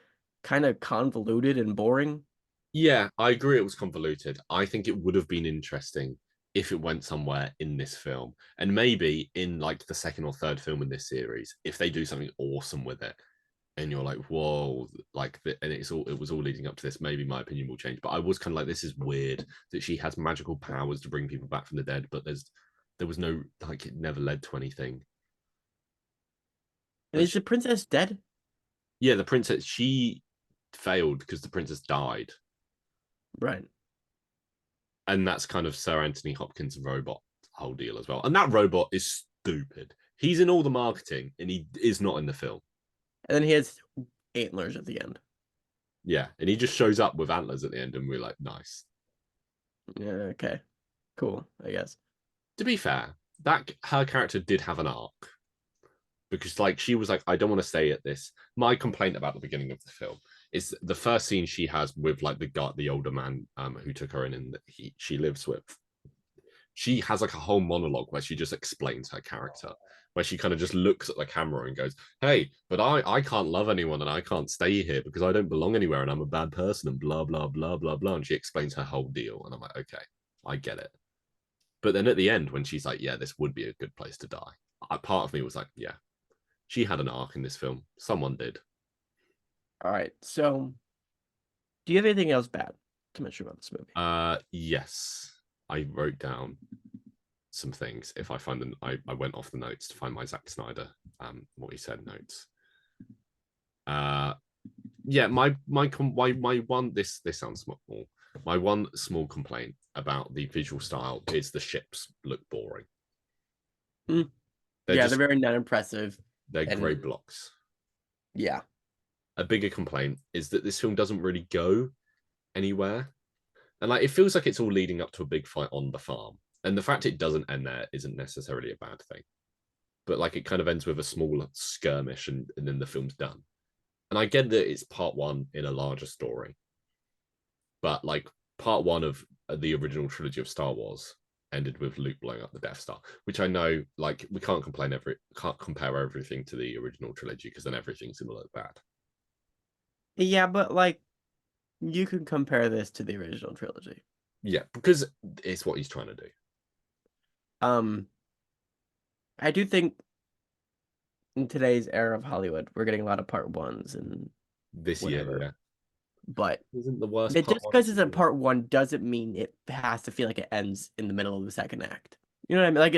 [SPEAKER 2] kind of convoluted and boring.
[SPEAKER 1] Yeah, I agree it was convoluted. I think it would have been interesting if it went somewhere in this film. And maybe in like the second or third film in this series, if they do something awesome with it and you're like, whoa, like and it was all leading up to this, maybe my opinion will change. But I was kind of like, this is weird that she has magical powers to bring people back from the dead, but there was no like it never led to anything.
[SPEAKER 2] And is the princess dead?
[SPEAKER 1] Yeah, the princess, she failed because the princess died.
[SPEAKER 2] Right.
[SPEAKER 1] And that's kind of Sir Anthony Hopkins' robot whole deal as well. And that robot is stupid. He's in all the marketing and he is not in the film.
[SPEAKER 2] And then he has antlers at the end.
[SPEAKER 1] Yeah, and he just shows up with antlers at the end, and we're like, nice.
[SPEAKER 2] Yeah, okay. Cool, I guess.
[SPEAKER 1] To be fair, that her character did have an arc because, like, she was like, I don't want to stay at this. My complaint about the beginning of the film is the first scene she has with like the older man who took her in and she lives with. She has like a whole monologue where she just explains her character, where she kind of just looks at the camera and goes, hey, but I can't love anyone and I can't stay here because I don't belong anywhere and I'm a bad person and blah blah blah blah blah. And she explains her whole deal and I'm like, okay, I get it. But then at the end when she's like, yeah, this would be a good place to die, part of me was like, yeah, she had an arc in this film, someone did.
[SPEAKER 2] All right. So, do you have anything else bad to mention about this movie?
[SPEAKER 1] Yes, I wrote down some things. If I find them, I went off the notes to find my Zack Snyder what he said notes. Yeah, my one, this sounds small. My one small complaint about the visual style is the ships look boring.
[SPEAKER 2] Mm.
[SPEAKER 1] They're
[SPEAKER 2] Yeah,
[SPEAKER 1] just
[SPEAKER 2] they're very not impressive.
[SPEAKER 1] they're
[SPEAKER 2] And
[SPEAKER 1] grey blocks.
[SPEAKER 2] yeah,
[SPEAKER 1] A bigger complaint is that this film doesn't really go anywhere. And like it feels like it's all leading up to a big fight on the farm. And the fact it doesn't end there isn't necessarily a bad thing. But like it kind of ends with a small skirmish and then the film's done. And I get that it's part one in a larger story. But like part one of the original trilogy of Star Wars ended with Luke blowing up the Death Star, which I know like we can't compare everything to the original trilogy because then everything's gonna look bad.
[SPEAKER 2] yeah, but like you can compare this to the original trilogy.
[SPEAKER 1] Yeah, because it's what he's trying to do.
[SPEAKER 2] Um, I do think in today's era of Hollywood, we're getting a lot of part ones and
[SPEAKER 1] This
[SPEAKER 2] whatever.
[SPEAKER 1] year, yeah.
[SPEAKER 2] But
[SPEAKER 1] Isn't the worst
[SPEAKER 2] it
[SPEAKER 1] part
[SPEAKER 2] just because it's a part one doesn't mean it has to feel like it ends in the middle of the second act. You know what I mean? Like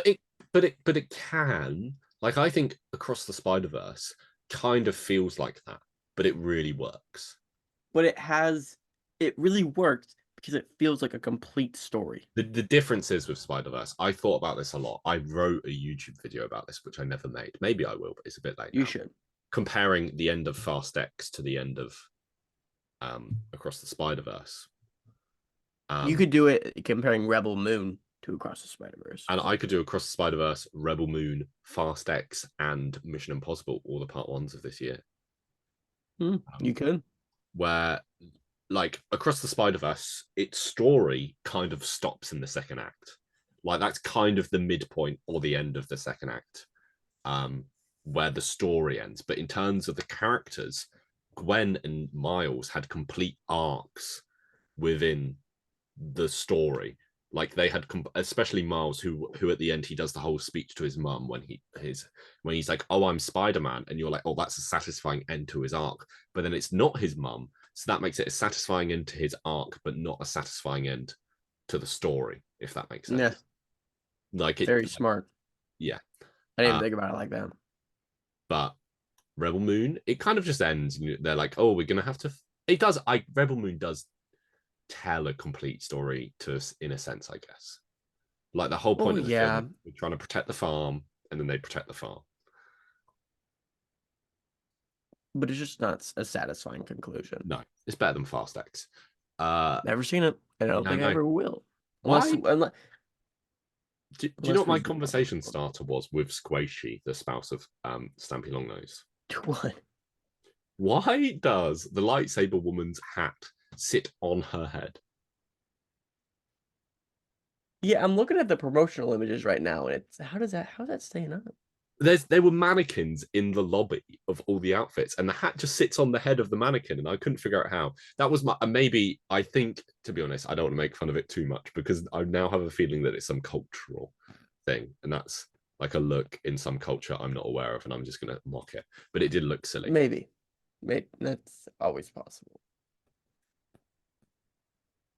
[SPEAKER 2] it,
[SPEAKER 1] but it can, like, I think Across the Spider-Verse kind of feels like that, but it really works.
[SPEAKER 2] but it really works because it feels like a complete story.
[SPEAKER 1] The difference is with Spider-Verse, I thought about this a lot. I wrote a YouTube video about this, which I never made. Maybe I will, but it's a bit late
[SPEAKER 2] You
[SPEAKER 1] now.
[SPEAKER 2] should.
[SPEAKER 1] Comparing the end of Fast X to the end of Across the Spider-Verse.
[SPEAKER 2] You could do it comparing Rebel Moon to Across the Spider-Verse.
[SPEAKER 1] And I could do Across the Spider-Verse, Rebel Moon, Fast X, and Mission Impossible, all the part ones of this year.
[SPEAKER 2] You could.
[SPEAKER 1] Where, like, Across the Spider-Verse, its story kind of stops in the second act. Like, that's kind of the midpoint or the end of the second act, where the story ends. But in terms of the characters, Gwen and Miles had complete arcs within the story. Like they had, especially Miles, who at the end he does the whole speech to his mum when he's like, "Oh, I'm Spider-Man," and you're like, "Oh, that's a satisfying end to his arc." But then it's not his mum, so that makes it a satisfying end to his arc, but not a satisfying end to the story, if that makes sense.
[SPEAKER 2] Yeah,
[SPEAKER 1] Like it,
[SPEAKER 2] very smart.
[SPEAKER 1] yeah.
[SPEAKER 2] I didn't even think about it like that.
[SPEAKER 1] But Rebel Moon, it kind of just ends. They're like, "Oh, we're gonna have to." It does. Rebel Moon does tell a complete story to us in a sense, I guess. Like the whole point of the film, we're trying to protect the farm, and then they protect the farm.
[SPEAKER 2] But it's just not a satisfying conclusion.
[SPEAKER 1] No, it's better than Fast X.
[SPEAKER 2] Never seen it, and I don't think I ever will. Unless
[SPEAKER 1] do you know what my conversation starter was with Squishy, the spouse of Stampy Longnose?
[SPEAKER 2] What?
[SPEAKER 1] Why does the lightsaber woman's hat sit on her head?
[SPEAKER 2] Yeah, I'm looking at the promotional images right now, and it's how's that staying up?
[SPEAKER 1] There were mannequins in the lobby of all the outfits, and the hat just sits on the head of the mannequin, and I couldn't figure out how. That was my maybe. I think, to be honest, I don't want to make fun of it too much because I now have a feeling that it's some cultural thing, and that's like a look in some culture I'm not aware of, and I'm just gonna mock it. But it did look silly.
[SPEAKER 2] Maybe that's always possible.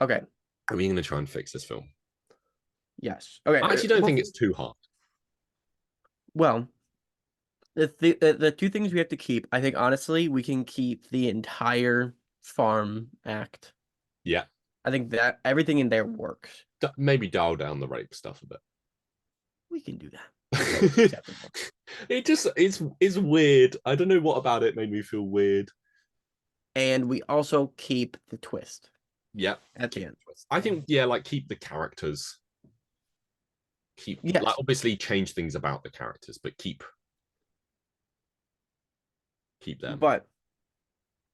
[SPEAKER 2] Okay.
[SPEAKER 1] Are we gonna try and fix this film?
[SPEAKER 2] Yes. Okay.
[SPEAKER 1] I actually don't think it's too hard.
[SPEAKER 2] Well, the two things we have to keep, I think honestly, we can keep the entire farm act.
[SPEAKER 1] Yeah.
[SPEAKER 2] I think that everything in there works.
[SPEAKER 1] Maybe dial down the rape stuff a bit.
[SPEAKER 2] We can do that.
[SPEAKER 1] It just it's weird. I don't know what about it made me feel weird.
[SPEAKER 2] And we also keep the twist.
[SPEAKER 1] Yeah.
[SPEAKER 2] At the end.
[SPEAKER 1] I think, yeah, like keep the characters. Like obviously change things about the characters, but keep them.
[SPEAKER 2] But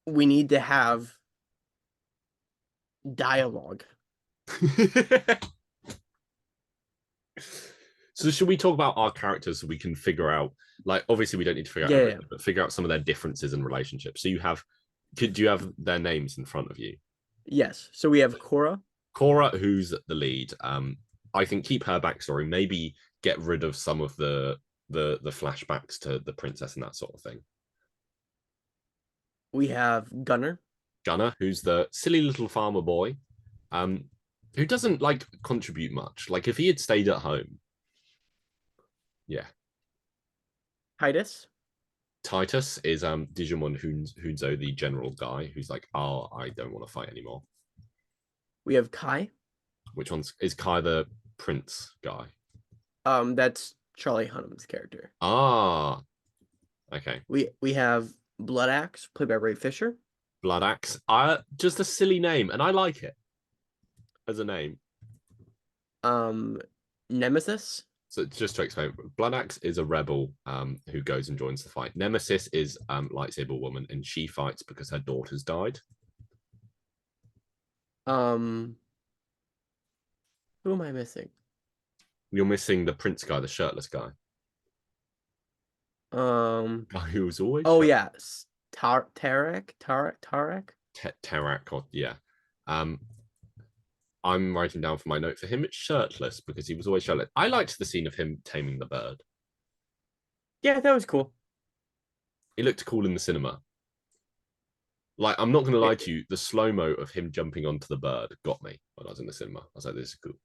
[SPEAKER 2] we need to have dialogue.
[SPEAKER 1] So should we talk about our characters so we can figure out, like, obviously we don't need to figure out, but figure out some of their differences and relationships. So do you have their names in front of you?
[SPEAKER 2] Yes. So we have Cora.
[SPEAKER 1] Cora, who's the lead. I think keep her backstory. Maybe get rid of some of the flashbacks to the princess and that sort of thing.
[SPEAKER 2] We have Gunner.
[SPEAKER 1] Gunner, who's the silly little farmer boy, who doesn't like contribute much. Like if he had stayed at home. Yeah.
[SPEAKER 2] Titus.
[SPEAKER 1] Titus is Digimon Hunzo, the general guy, who's like, "Oh, I don't want to fight anymore."
[SPEAKER 2] We have Kai.
[SPEAKER 1] Which is Kai, the prince guy?
[SPEAKER 2] That's Charlie Hunnam's character.
[SPEAKER 1] Ah, okay.
[SPEAKER 2] We have Blood Axe, played by Ray Fisher.
[SPEAKER 1] Blood Axe. Just a silly name, and I like it as a name.
[SPEAKER 2] Nemesis.
[SPEAKER 1] So just to explain, Blood Axe is a rebel who goes and joins the fight. Nemesis is lightsaber woman, and she fights because her daughter's died.
[SPEAKER 2] Who am I missing?
[SPEAKER 1] You're missing the prince guy, the shirtless guy. Guy who was always.
[SPEAKER 2] Oh yeah, Tarak.
[SPEAKER 1] Tarak, yeah. I'm writing down for my note for him. It's shirtless because he was always shirtless. I liked the scene of him taming the bird.
[SPEAKER 2] Yeah, that was cool.
[SPEAKER 1] It looked cool in the cinema. Like, I'm not going to lie to you, the slow-mo of him jumping onto the bird got me when I was in the cinema. I was like, this is cool.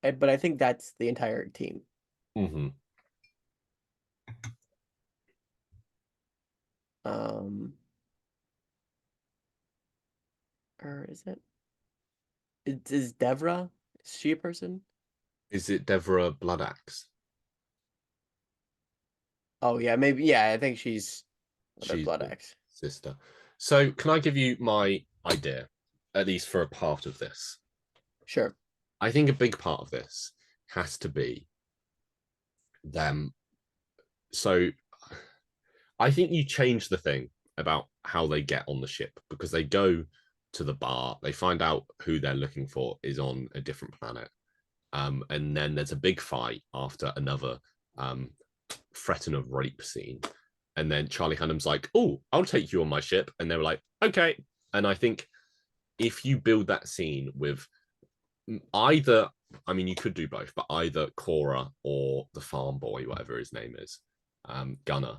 [SPEAKER 2] But I think that's the entire team.
[SPEAKER 1] Mm-hmm.
[SPEAKER 2] Or is it? Is Devra? Is she a person?
[SPEAKER 1] Is it Devra Blood Axe?
[SPEAKER 2] Oh yeah, maybe. Yeah, I think she's Blood Axe
[SPEAKER 1] sister. So can I give you my idea, at least for a part of this?
[SPEAKER 2] Sure.
[SPEAKER 1] I think a big part of this has to be them. So I think you change the thing about how they get on the ship, because they go to the bar, they find out who they're looking for is on a different planet. And then there's a big fight after another threaten of rape scene. And then Charlie Hunnam's like, "Oh, I'll take you on my ship." And they were like, "Okay." And I think if you build that scene with either, I mean, you could do both, but either Cora or the farm boy, whatever his name is, Gunner,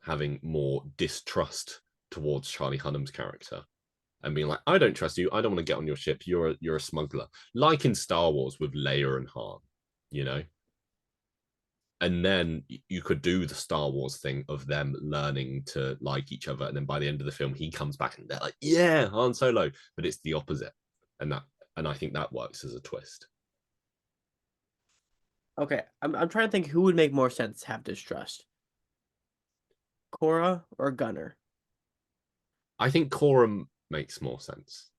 [SPEAKER 1] having more distrust towards Charlie Hunnam's character and being like, I don't trust you. I don't want to get on your ship. You're a smuggler. Like in Star Wars with Leia and Han, you know? And then you could do the Star Wars thing of them learning to like each other. And then by the end of the film, he comes back and they're like, yeah, Han Solo. But it's the opposite. And I think that works as a twist.
[SPEAKER 2] Okay, I'm trying to think who would make more sense to have distrust. Cora or Gunner?
[SPEAKER 1] I think Corum makes more sense.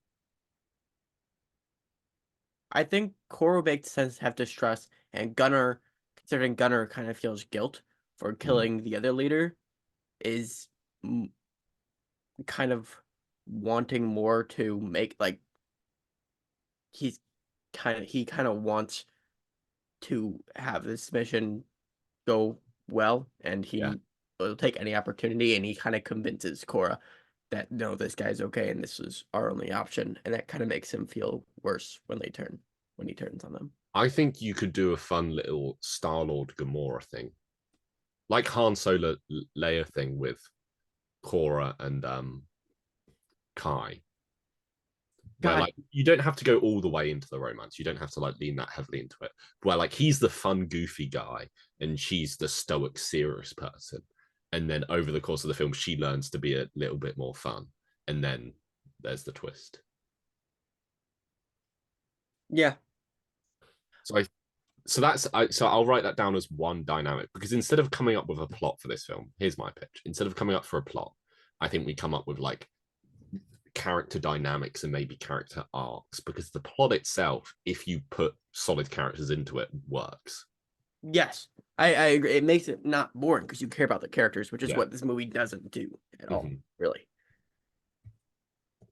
[SPEAKER 2] I think Cora would make sense to have distrust, and Gunner, considering Gunner kind of feels guilt for killing the other leader, is kind of wanting more to make like he kind of wants to have this mission go well, and he
[SPEAKER 1] Yeah.
[SPEAKER 2] will take any opportunity, and he kind of convinces Cora that no, this guy's okay, and this is our only option, and that kind of makes him feel worse when he turns on them.
[SPEAKER 1] I think you could do a fun little Star Lord Gamora thing, like Han Solo Leia thing with Cora and Kai, where
[SPEAKER 2] God,
[SPEAKER 1] like you don't have to go all the way into the romance. You don't have to like lean that heavily into it. Where like he's the fun, goofy guy, and she's the stoic, serious person. And then over the course of the film, she learns to be a little bit more fun, and then there's the twist.
[SPEAKER 2] yeah,
[SPEAKER 1] So I so I'll write that down as one dynamic because instead of coming up with a plot for this film, here's my pitch. Instead of coming up for a plot, I think we come up with like character dynamics and maybe character arcs because the plot itself, if you put solid characters into it, works.
[SPEAKER 2] yes, I agree. It makes it not boring because you care about the characters, which is
[SPEAKER 1] Yeah.
[SPEAKER 2] what this movie doesn't do at all,
[SPEAKER 1] Mm-hmm.
[SPEAKER 2] really.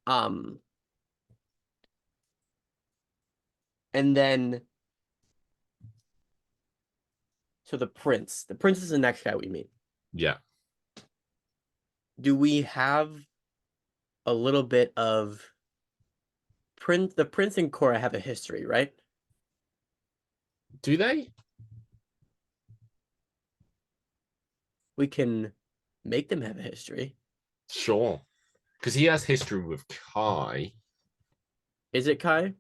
[SPEAKER 2] Um, and then so the prince is the next guy we meet.
[SPEAKER 1] Yeah.
[SPEAKER 2] Do we have a little bit of Prince? The prince and Cora have a history, right?
[SPEAKER 1] Do they?
[SPEAKER 2] We can make them have a history.
[SPEAKER 1] Sure. Because he has history with Kai.
[SPEAKER 2] Is it Kai?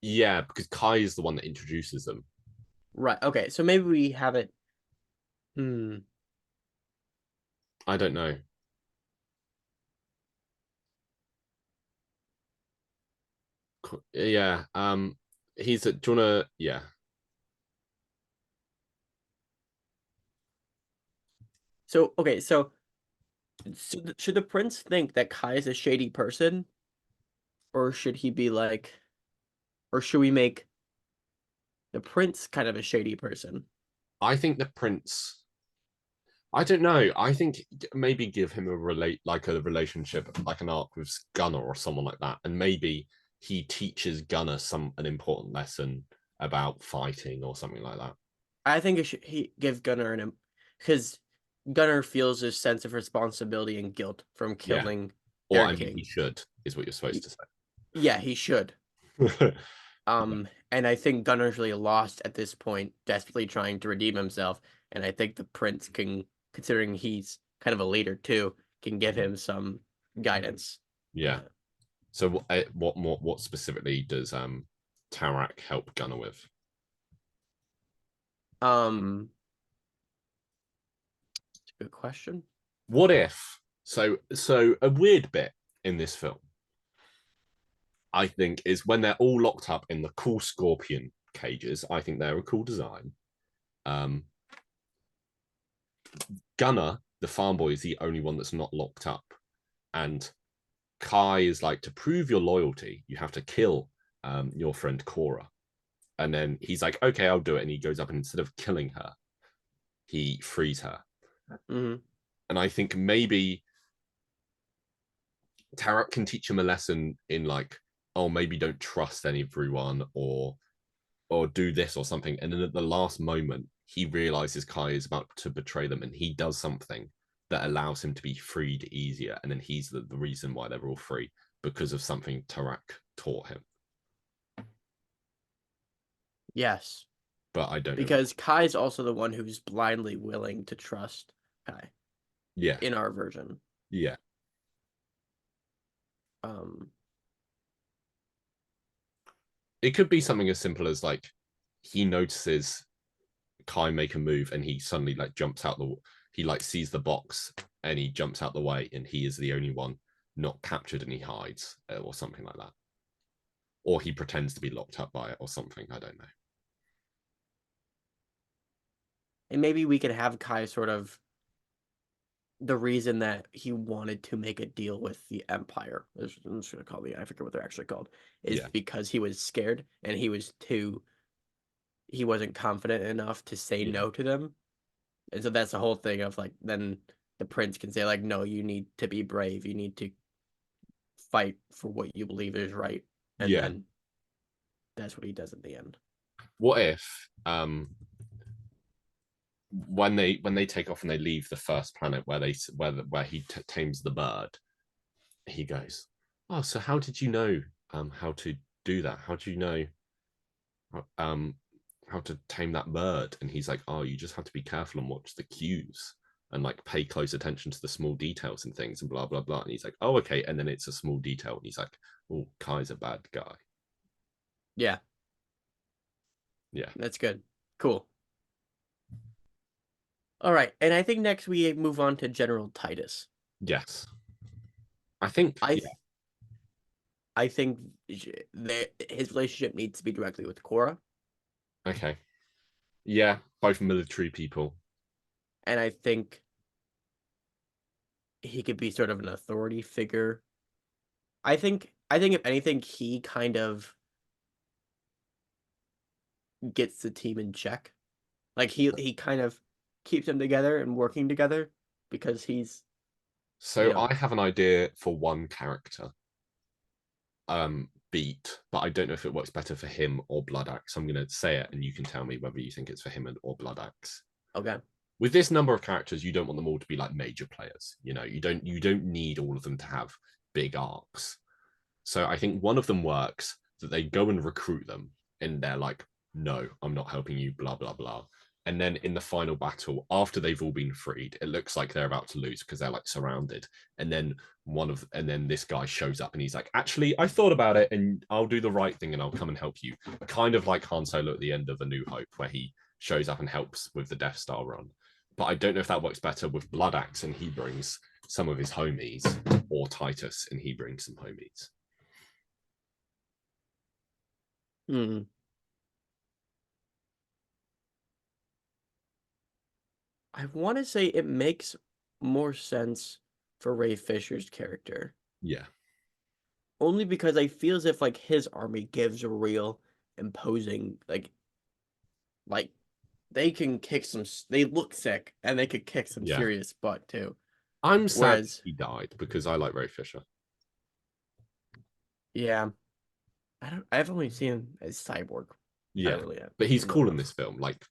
[SPEAKER 1] Yeah, because Kai is the one that introduces them.
[SPEAKER 2] Right. Okay. So maybe we have it. Hmm.
[SPEAKER 1] I don't know. Yeah. He's a do you wanna yeah.
[SPEAKER 2] So okay. So, should the prince think that Kai is a shady person, or should he be like, or should we make the prince kind of a shady person?
[SPEAKER 1] I think the prince I don't know. I think maybe give him a relationship, like an arc with Gunner or someone like that, and maybe he teaches Gunner an important lesson about fighting or something like that.
[SPEAKER 2] I think he gives Gunner because Gunner feels this sense of responsibility and guilt from
[SPEAKER 1] Yeah,
[SPEAKER 2] killing
[SPEAKER 1] or
[SPEAKER 2] their
[SPEAKER 1] I mean, he
[SPEAKER 2] king.
[SPEAKER 1] should is what you're supposed to
[SPEAKER 2] Yeah, he should.
[SPEAKER 1] say.
[SPEAKER 2] And I think Gunner's really lost at this point, desperately trying to redeem himself. And I think the prince can, considering he's kind of a leader too, can give him some guidance.
[SPEAKER 1] Yeah. So what specifically does Tarak help Gunner with?
[SPEAKER 2] Um, it's a good question.
[SPEAKER 1] What if so a weird bit in this film, I think, is when they're all locked up in the cool scorpion cages. I think they're a cool design. Um, Gunner, the farm boy, is the only one that's not locked up. And Kai is like, to prove your loyalty, you have to kill your friend Cora. And then he's like, okay, I'll do it. And he goes up and instead of killing her, he frees her.
[SPEAKER 2] Mm-hmm.
[SPEAKER 1] And I think maybe Tarak can teach him a lesson in like, oh, maybe don't trust everyone or do this or something. And then at the last moment, he realizes Kai is about to betray them and he does something that allows him to be freed easier. And then he's the reason why they're all free because of something Tarak taught him.
[SPEAKER 2] Yes,
[SPEAKER 1] But I don't know.
[SPEAKER 2] because Kai's also the one who's blindly willing to trust Kai
[SPEAKER 1] Yeah.
[SPEAKER 2] in our version.
[SPEAKER 1] Yeah. It could be something as simple as like he notices Kai make a move and he suddenly like jumps out he like sees the box and he jumps out the way and he is the only one not captured and he hides or something like that. Or he pretends to be locked up by it or something. I don't know.
[SPEAKER 2] And maybe we could have Kai sort of the reason that he wanted to make a deal with the Empire. I'm just going to call I forget what they're actually called. Is because he was scared and he wasn't confident enough to say no to them. And so that's the whole thing of like, then the prince can say like, no, you need to be brave. You need to fight for what you believe is right. And then that's what he does at the end.
[SPEAKER 1] What if when they take off and they leave the first planet where he tames the bird, he goes, oh, so how did you know how to do that? How do you know how to tame that bird? And he's like, oh, you just have to be careful and watch the cues and like pay close attention to the small details and things and blah blah blah. And he's like, oh, okay. And then it's a small detail and he's like, oh, Kai's a bad guy.
[SPEAKER 2] Yeah, that's good. Cool. All right, and I think next we move on to General Titus.
[SPEAKER 1] Yes, I think
[SPEAKER 2] I think his relationship needs to be directly with Korra.
[SPEAKER 1] Okay. Yeah, both military people.
[SPEAKER 2] And I think he could be sort of an authority figure. I think if anything, he kind of gets the team in check. Like he kind of keeps them together and working together because he's
[SPEAKER 1] So I have an idea for one character. Beat, but I don't know if it works better for him or Blood Axe. I'm gonna say it and you can tell me whether you think it's for him or Blood Axe.
[SPEAKER 2] Okay.
[SPEAKER 1] With this number of characters, you don't want them all to be like major players. You know, you don't need all of them to have big arcs. So I think one of them works that they go and recruit them and they're like, no, I'm not helping you, blah, blah, blah. And then in the final battle, after they've all been freed, it looks like they're about to lose because they're like surrounded. And then this guy shows up and he's like, actually, I thought about it and I'll do the right thing and I'll come and help you. Kind of like Han Solo at the end of A New Hope, where he shows up and helps with the Death Star run. But I don't know if that works better with Blood Axe and he brings some of his homies, or Titus and he brings some homies.
[SPEAKER 2] I want to say it makes more sense for Ray Fisher's character.
[SPEAKER 1] Yeah.
[SPEAKER 2] Only because I feel as if like his army gives a real imposing like they can kick some. They look sick and they could kick some serious butt too.
[SPEAKER 1] I'm sad he died because I like Ray Fisher.
[SPEAKER 2] Yeah, I've only seen him as Cyborg.
[SPEAKER 1] Yeah, but he's cool in this film, like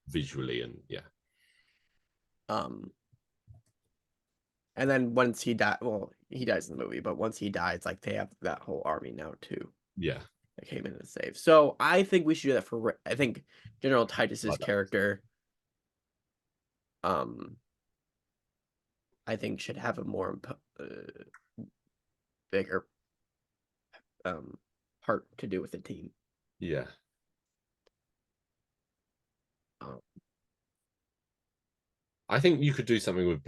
[SPEAKER 1] visually and
[SPEAKER 2] And then once he died, well, he dies in the movie, but once he dies, like they have that whole army now too.
[SPEAKER 1] Yeah,
[SPEAKER 2] that came in to save. So I think we should do that for. I think General Titus's character, I think should have a more bigger part to do with the team.
[SPEAKER 1] Yeah. I think you could do something with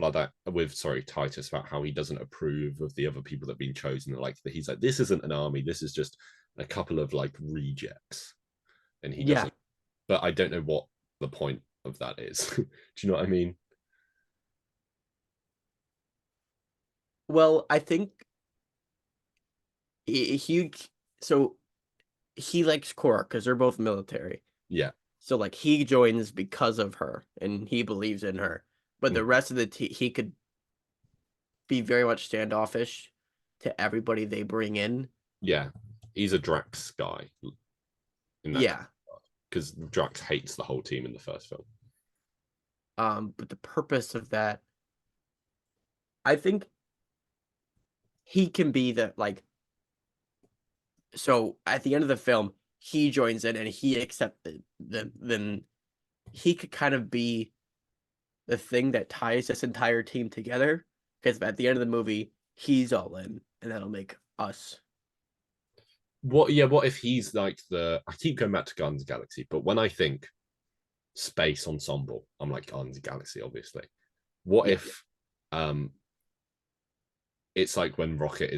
[SPEAKER 1] Titus about how he doesn't approve of the other people that have been chosen. Like he's like, this isn't an army, this is just a couple of like rejects. And he doesn't. But I don't know what the point of that is. Do you know what I mean?
[SPEAKER 2] Well, I think he likes Korra because they're both military.
[SPEAKER 1] Yeah.
[SPEAKER 2] So like he joins because of her and he believes in her. But the rest of the team, he could be very much standoffish to everybody they bring in.
[SPEAKER 1] Yeah, he's a Drax guy. Because Drax hates the whole team in the first film.
[SPEAKER 2] But the purpose of that, I think he can be the like. So at the end of the film, he joins in and he accepted then he could kind of be the thing that ties this entire team together. Because at the end of the movie, he's all in, and that'll make us.
[SPEAKER 1] What? Yeah. What if he's like the? I keep going back to Guardians of the Galaxy, but when I think space ensemble, I'm like Guardians of the Galaxy, obviously. What
[SPEAKER 2] Yeah.
[SPEAKER 1] if, it's like when Rocket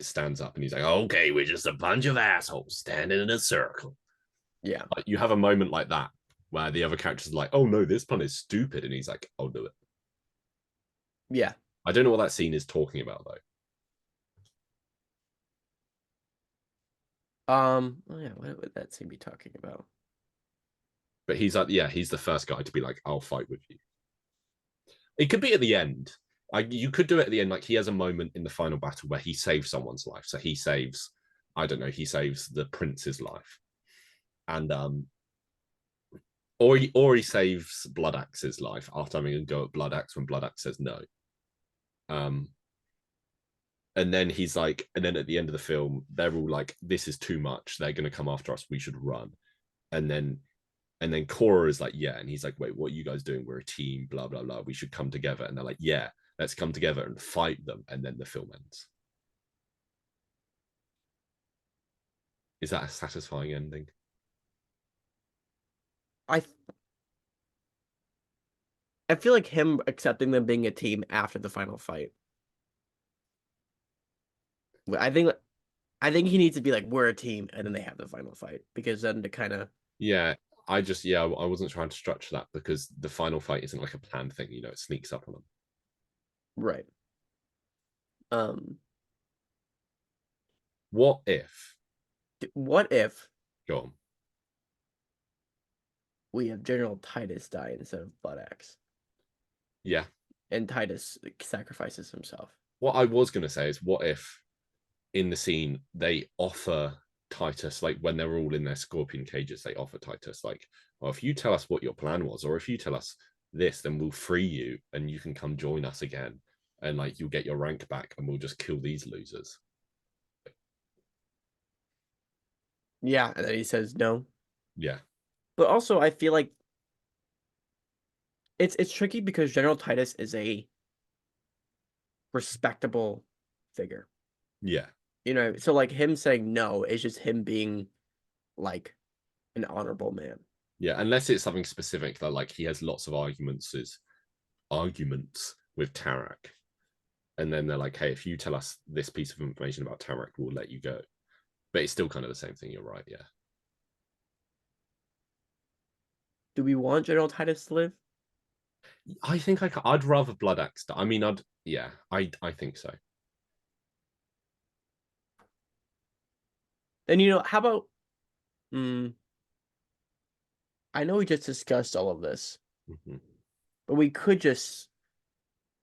[SPEAKER 1] stands up and he's like, "Okay, we're just a bunch of assholes standing in a circle."
[SPEAKER 2] Yeah.
[SPEAKER 1] Like, you have a moment like that where the other characters are like, "Oh no, this plan is stupid," and he's like, "I'll do it."
[SPEAKER 2] Yeah.
[SPEAKER 1] I don't know what that scene is talking about though.
[SPEAKER 2] Oh yeah, what would that scene be talking about?
[SPEAKER 1] But he's like, yeah, he's the first guy to be like, "I'll fight with you." It could be at the end. Like, you could do it at the end. Like, he has a moment in the final battle where he saves someone's life. So he saves, I don't know, he saves the prince's life, and or he saves Blood Axe's life after having a go at Blood Axe when Blood Axe says no. Um, and then he's like, and then at the end of the film, they're all like, "This is too much. They're going to come after us. We should run." And then Korra is like, "Yeah," and he's like, "Wait, what are you guys doing? We're a team. Blah blah blah. We should come together." And they're like, "Yeah, let's come together and fight them." And then the film ends. Is that a satisfying ending?
[SPEAKER 2] I I feel like him accepting them being a team after the final fight. I think he needs to be like, we're a team, and then they have the final fight because then to kind of
[SPEAKER 1] Yeah, I wasn't trying to structure that because the final fight isn't like a planned thing. It sneaks up on them.
[SPEAKER 2] right. Um,
[SPEAKER 1] What if?
[SPEAKER 2] what if
[SPEAKER 1] Go on.
[SPEAKER 2] we have General Titus die instead of Blood Axe,
[SPEAKER 1] Yeah.
[SPEAKER 2] and Titus sacrifices himself?
[SPEAKER 1] What I was gonna say is, what if in the scene they offer Titus, like when they're all in their scorpion cages, they offer Titus like, "Well, if you tell us what your plan was, or if you tell us this, then we'll free you and you can come join us again, and like you'll get your rank back, and we'll just kill these losers."
[SPEAKER 2] Yeah, and then he says no.
[SPEAKER 1] Yeah,
[SPEAKER 2] But also, I feel like it's tricky because General Titus is a respectable figure.
[SPEAKER 1] yeah,
[SPEAKER 2] So like him saying no is just him being like an honorable man.
[SPEAKER 1] yeah. Unless it's something specific that like he has lots of arguments with Tarak, and then they're like, "Hey, if you tell us this piece of information about Tarak, we'll let you go." But it's still kind of the same thing. You're right. Yeah.
[SPEAKER 2] Do we want General Titus to live?
[SPEAKER 1] I think I'd rather Blood Axe. I mean, yeah, I think so.
[SPEAKER 2] And how about mm, I know we just discussed all of this,
[SPEAKER 1] Mhm.
[SPEAKER 2] but we could just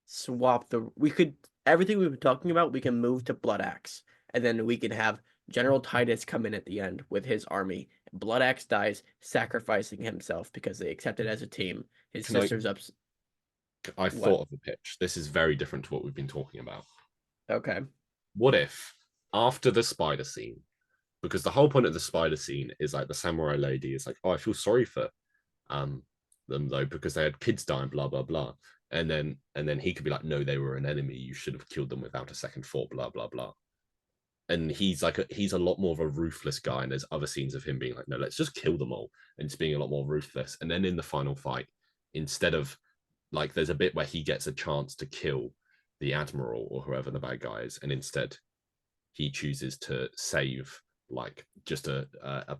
[SPEAKER 2] swap we could everything we've been talking about, we can move to Blood Axe, and then we can have General Titus come in at the end with his army. Blood Axe dies, sacrificing himself because they accepted as a team. His
[SPEAKER 1] Can I?
[SPEAKER 2] sister's up.
[SPEAKER 1] I
[SPEAKER 2] What?
[SPEAKER 1] thought of a pitch. This is very different to what we've been talking about.
[SPEAKER 2] Okay.
[SPEAKER 1] What if after the spider scene, because the whole point of the spider scene is like the samurai lady is like, "Oh, I feel sorry for um them though because they had kids dying, blah blah blah," and then he could be like, "No, they were an enemy. You should have killed them without a second thought, blah blah blah." And he's a lot more of a ruthless guy, and there's other scenes of him being like, "No, let's just kill them all," and just being a lot more ruthless. And then in the final fight, instead of like, there's a bit where he gets a chance to kill the admiral or whoever the bad guy is, and instead he chooses to save like just a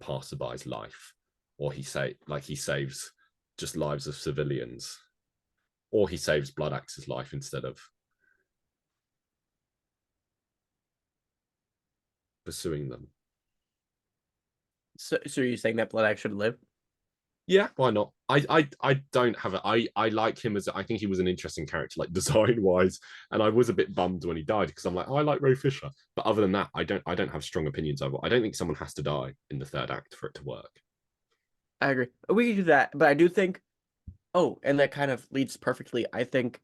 [SPEAKER 1] passerby's life, or he saves just lives of civilians, or he saves Blood Axe's life instead of pursuing them.
[SPEAKER 2] So you're saying that Blood Axe should live?
[SPEAKER 1] Yeah, why not? I don't have it. I like him as I think he was an interesting character, like design wise, and I was a bit bummed when he died because I'm like, oh, I like Ray Fisher, but other than that, I don't have strong opinions of it. I don't think someone has to die in the third act for it to work.
[SPEAKER 2] I agree. We can do that, but I do think. Oh, and that kind of leads perfectly. I think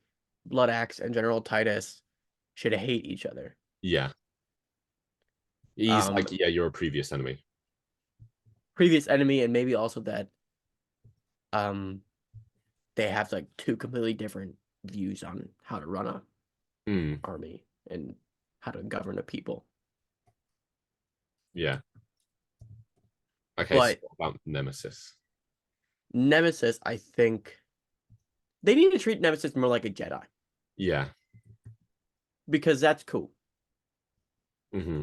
[SPEAKER 2] Blood Axe and General Titus should hate each other.
[SPEAKER 1] Yeah. He's
[SPEAKER 2] Um,
[SPEAKER 1] like, yeah, you're a previous enemy.
[SPEAKER 2] Previous enemy, and maybe also that um they have like two completely different views on how to run a
[SPEAKER 1] Mm,
[SPEAKER 2] army and how to govern a people.
[SPEAKER 1] yeah. Okay, so
[SPEAKER 2] But
[SPEAKER 1] what about Nemesis?
[SPEAKER 2] Nemesis, I think they need to treat Nemesis more like a Jedi
[SPEAKER 1] Yeah.
[SPEAKER 2] because that's cool.
[SPEAKER 1] Hmm.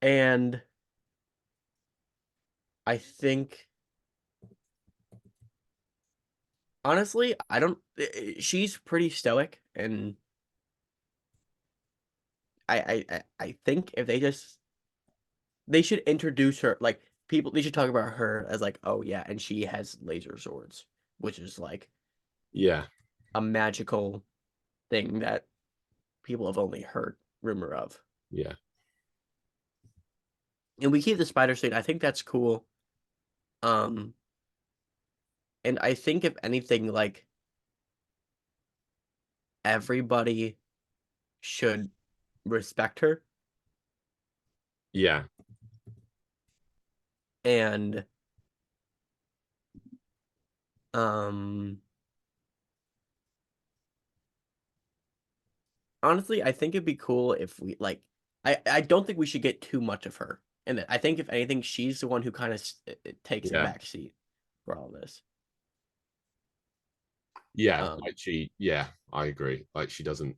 [SPEAKER 2] And I think honestly, I don't she's pretty stoic and I think if they should introduce her like people they should talk about her as like, oh yeah, and she has laser swords, which is like
[SPEAKER 1] Yeah.
[SPEAKER 2] a magical thing that people have only heard rumor of.
[SPEAKER 1] Yeah.
[SPEAKER 2] And we keep the spider suit. I think that's cool. Um, and I think if anything, like everybody should respect her.
[SPEAKER 1] Yeah.
[SPEAKER 2] And um honestly, I think it'd be cool if we like I don't think we should get too much of her. And I think if anything, she's the one who kind of takes a
[SPEAKER 1] Yeah.
[SPEAKER 2] back seat for all this.
[SPEAKER 1] Yeah.
[SPEAKER 2] Um,
[SPEAKER 1] Like yeah, I agree. Like she doesn't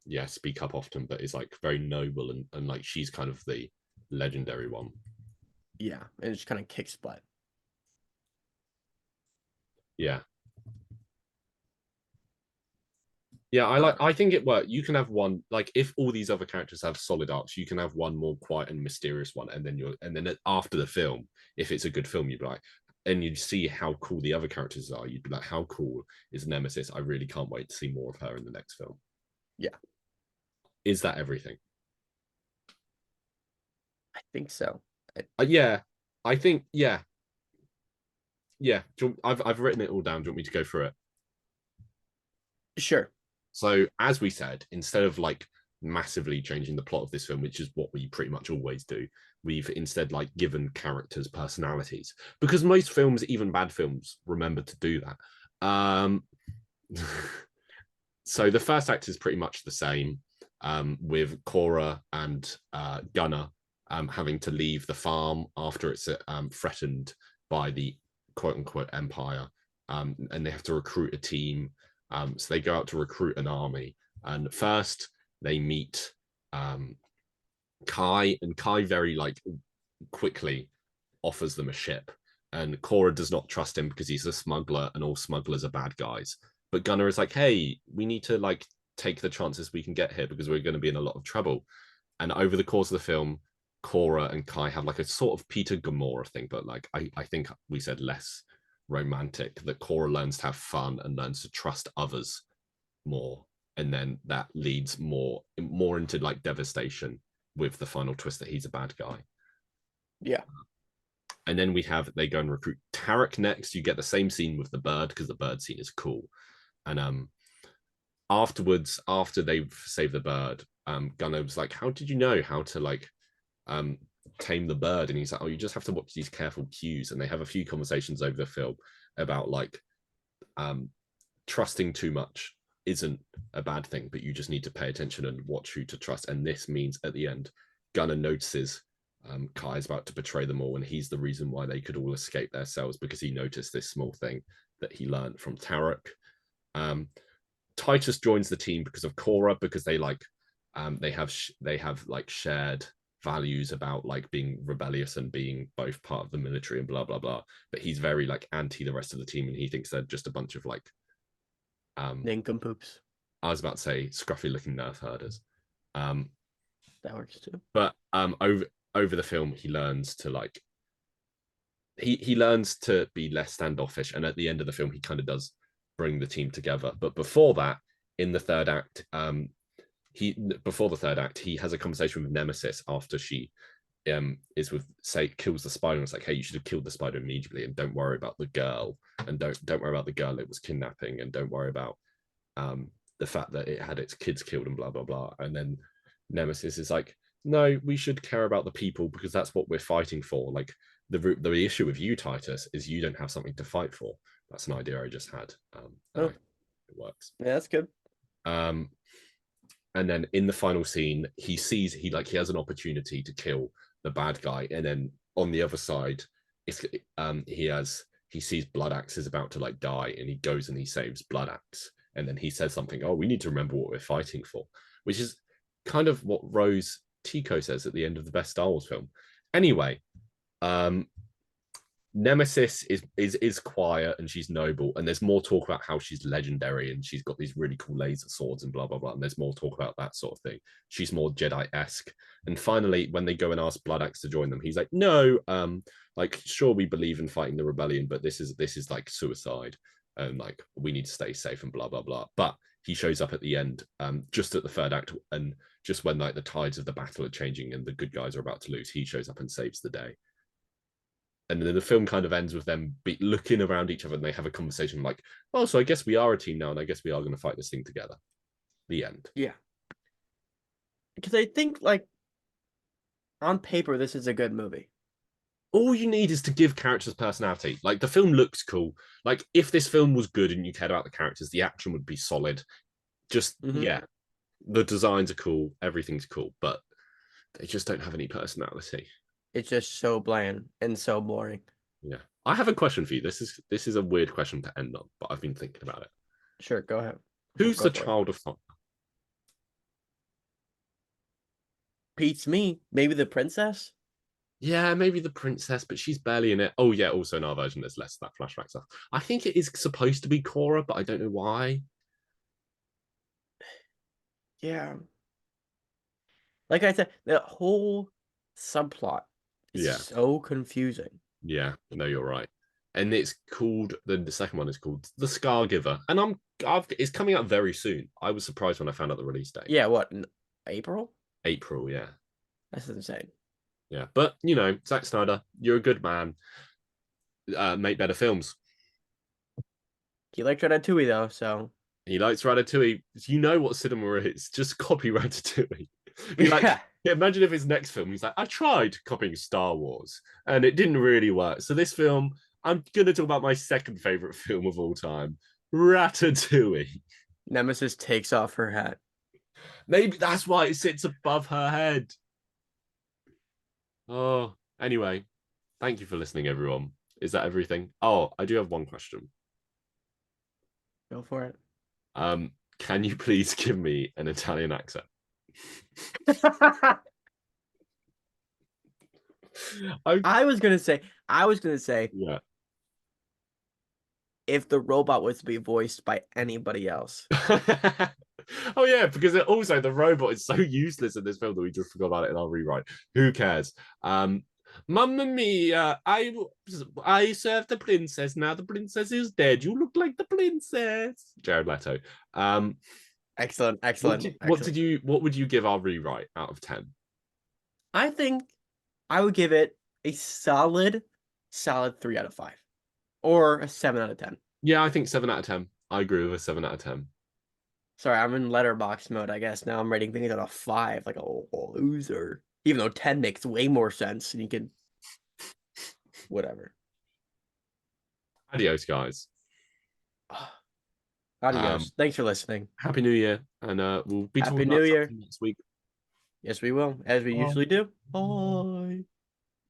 [SPEAKER 1] yeah, speak up often, but is like very noble and like she's kind of the legendary one.
[SPEAKER 2] yeah, and it just kind of kicks butt.
[SPEAKER 1] Yeah. Yeah,
[SPEAKER 2] Uh,
[SPEAKER 1] I think it worked. You can have one like if all these other characters have solid arcs, you can have one more quiet and mysterious one, and then after the film, if it's a good film, you'd be like, and you'd see how cool the other characters are. You'd be like, how cool is Nemesis? I really can't wait to see more of her in the next film.
[SPEAKER 2] yeah,
[SPEAKER 1] Is that everything?
[SPEAKER 2] I think so.
[SPEAKER 1] Yeah, I think yeah. I've written it all down. Do you want me to go through it?
[SPEAKER 2] Sure.
[SPEAKER 1] So, as we said, instead of like massively changing the plot of this film, which is what we pretty much always do, we've instead like given characters personalities because most films, even bad films, remember to do that. So the first act is pretty much the same, with Cora and Gunnar having to leave the farm after it's threatened by the quote unquote empire, and they have to recruit a team. So they go out to recruit an army, and first they meet um, Kai, and Kai very like quickly offers them a ship. And Cora does not trust him because he's a smuggler and all smugglers are bad guys. But Gunnar is like, hey, we need to like take the chances we can get here because we're going to be in a lot of trouble. And over the course of the film, Cora and Kai have like a sort of Peter Gamora thing, but like I think we said less romantic, that Cora learns to have fun and learns to trust others more. And then that leads more into like devastation with the final twist that he's a bad guy.
[SPEAKER 2] Yeah.
[SPEAKER 1] And then they go and recruit Tarek next. You get the same scene with the bird because the bird scene is cool. And afterwards, after they've saved the bird, Gunnar was like, how did you know how to like um tame the bird? And he's like, oh, you just have to watch these careful cues. And they have a few conversations over the film about like trusting too much isn't a bad thing, but you just need to pay attention and watch who to trust. And this means at the end, Gunnar notices Kai is about to betray them all, and he's the reason why they could all escape their cells because he noticed this small thing that he learned from Tarek. Titus joins the team because of Cora, because they like they have like shared values about like being rebellious and being both part of the military and blah blah blah. But he's very like anti the rest of the team, and he thinks they're just a bunch of like
[SPEAKER 2] Nincompoops.
[SPEAKER 1] I was about to say scruffy looking nerf herders. Um,
[SPEAKER 2] That works too.
[SPEAKER 1] but over the film, he learns to like he learns to be less standoffish, and at the end of the film, he kind of does bring the team together. But before that, in the third act, he before the third act, he has a conversation with Nemesis after she is with say kills the spider, and it's like, hey, you should have killed the spider immediately, and don't worry about the girl, and don't worry about the girl it was kidnapping, and don't worry about the fact that it had its kids killed and blah blah blah, and then Nemesis is like, no, we should care about the people because that's what we're fighting for. Like the issue with you, Titus, is you don't have something to fight for. That's an idea I just had, and it works.
[SPEAKER 2] Yeah, that's good.
[SPEAKER 1] And then in the final scene, he has an opportunity to kill the bad guy, and then on the other side, he sees Blood Axe is about to like die, and he goes and he saves Blood Axe, and then he says something, oh, we need to remember what we're fighting for, which is kind of what Rose Tico says at the end of the best Star Wars film. Anyway, Nemesis is quiet and she's noble, and there's more talk about how she's legendary and she's got these really cool laser swords and blah blah blah. And there's more talk about that sort of thing. She's more Jedi-esque. And finally, when they go and ask Blood Axe to join them, he's like, no, like sure we believe in fighting the rebellion, but this is like suicide, and like we need to stay safe and blah blah blah. But he shows up at the end, just at the third act, and just when like the tides of the battle are changing and the good guys are about to lose, he shows up and saves the day. And then the film kind of ends with them looking around each other, and they have a conversation like, oh, so I guess we are a team now, and I guess we are going to fight this thing together. The end.
[SPEAKER 2] Yeah. Because I think, like, on paper, this is a good movie.
[SPEAKER 1] All you need is to give characters personality. Like, the film looks cool. Like, if this film was good and you cared about the characters, the action would be solid. Just, yeah, the designs are cool, everything's cool, but they just don't have any personality.
[SPEAKER 2] It's just so bland and so boring.
[SPEAKER 1] Yeah. I have a question for you. This is a weird question to end on, but I've been thinking about it.
[SPEAKER 2] Sure, go ahead.
[SPEAKER 1] Who's the child of Thunder?
[SPEAKER 2] Beats me. Maybe the princess?
[SPEAKER 1] Yeah, maybe the princess, but she's barely in it. Oh, yeah, also in our version, there's less of that flashback stuff. I think it is supposed to be Cora, but I don't know why.
[SPEAKER 2] Yeah. Like I said, the whole subplot is so confusing.
[SPEAKER 1] Yeah, no, you're right. And it's called, the second one is called The Scar Giver. And it's coming out very soon. I was surprised when I found out the release date.
[SPEAKER 2] Yeah, what, in April?
[SPEAKER 1] April, yeah.
[SPEAKER 2] That's insane.
[SPEAKER 1] Yeah, but, you know, Zack Snyder, you're a good man. Make better films.
[SPEAKER 2] He liked Ratatouille, though, so...
[SPEAKER 1] He likes Ratatouille. You know what cinema is. Just copy Ratatouille. Like, imagine if his next film, he's like, I tried copying Star Wars, and it didn't really work. So this film, I'm going to talk about my second favorite film of all time, Ratatouille.
[SPEAKER 2] Nemesis takes off her hat.
[SPEAKER 1] Maybe that's why it sits above her head. Oh, anyway, thank you for listening, everyone. Is that everything? Oh, I do have one question.
[SPEAKER 2] Go for it.
[SPEAKER 1] Can you please give me an Italian accent?
[SPEAKER 2] I was gonna say,
[SPEAKER 1] yeah.
[SPEAKER 2] If the robot was to be voiced by anybody else.
[SPEAKER 1] Oh yeah, because also the robot is so useless in this film that we just forgot about it in our rewrite. Who cares? Mamma mia, I served the princess. Now the princess is dead. You look like the princess. Jared Leto.
[SPEAKER 2] Excellent.
[SPEAKER 1] What would you give our rewrite out of 10?
[SPEAKER 2] I think I would give it a solid 3 out of 5. Or a 7 out of 10.
[SPEAKER 1] Yeah, I think 7 out of 10. I agree with a 7 out of 10.
[SPEAKER 2] Sorry, I'm in letterbox mode, I guess. Now I'm rating things out of 5, like a loser. Even though 10 makes way more sense, and you can... Whatever.
[SPEAKER 1] Adios, guys.
[SPEAKER 2] Adios. Thanks for listening.
[SPEAKER 1] Happy New Year, and we'll be
[SPEAKER 2] Happy
[SPEAKER 1] talking
[SPEAKER 2] New
[SPEAKER 1] about
[SPEAKER 2] Year
[SPEAKER 1] next week.
[SPEAKER 2] Yes, we will, as we usually do. Bye.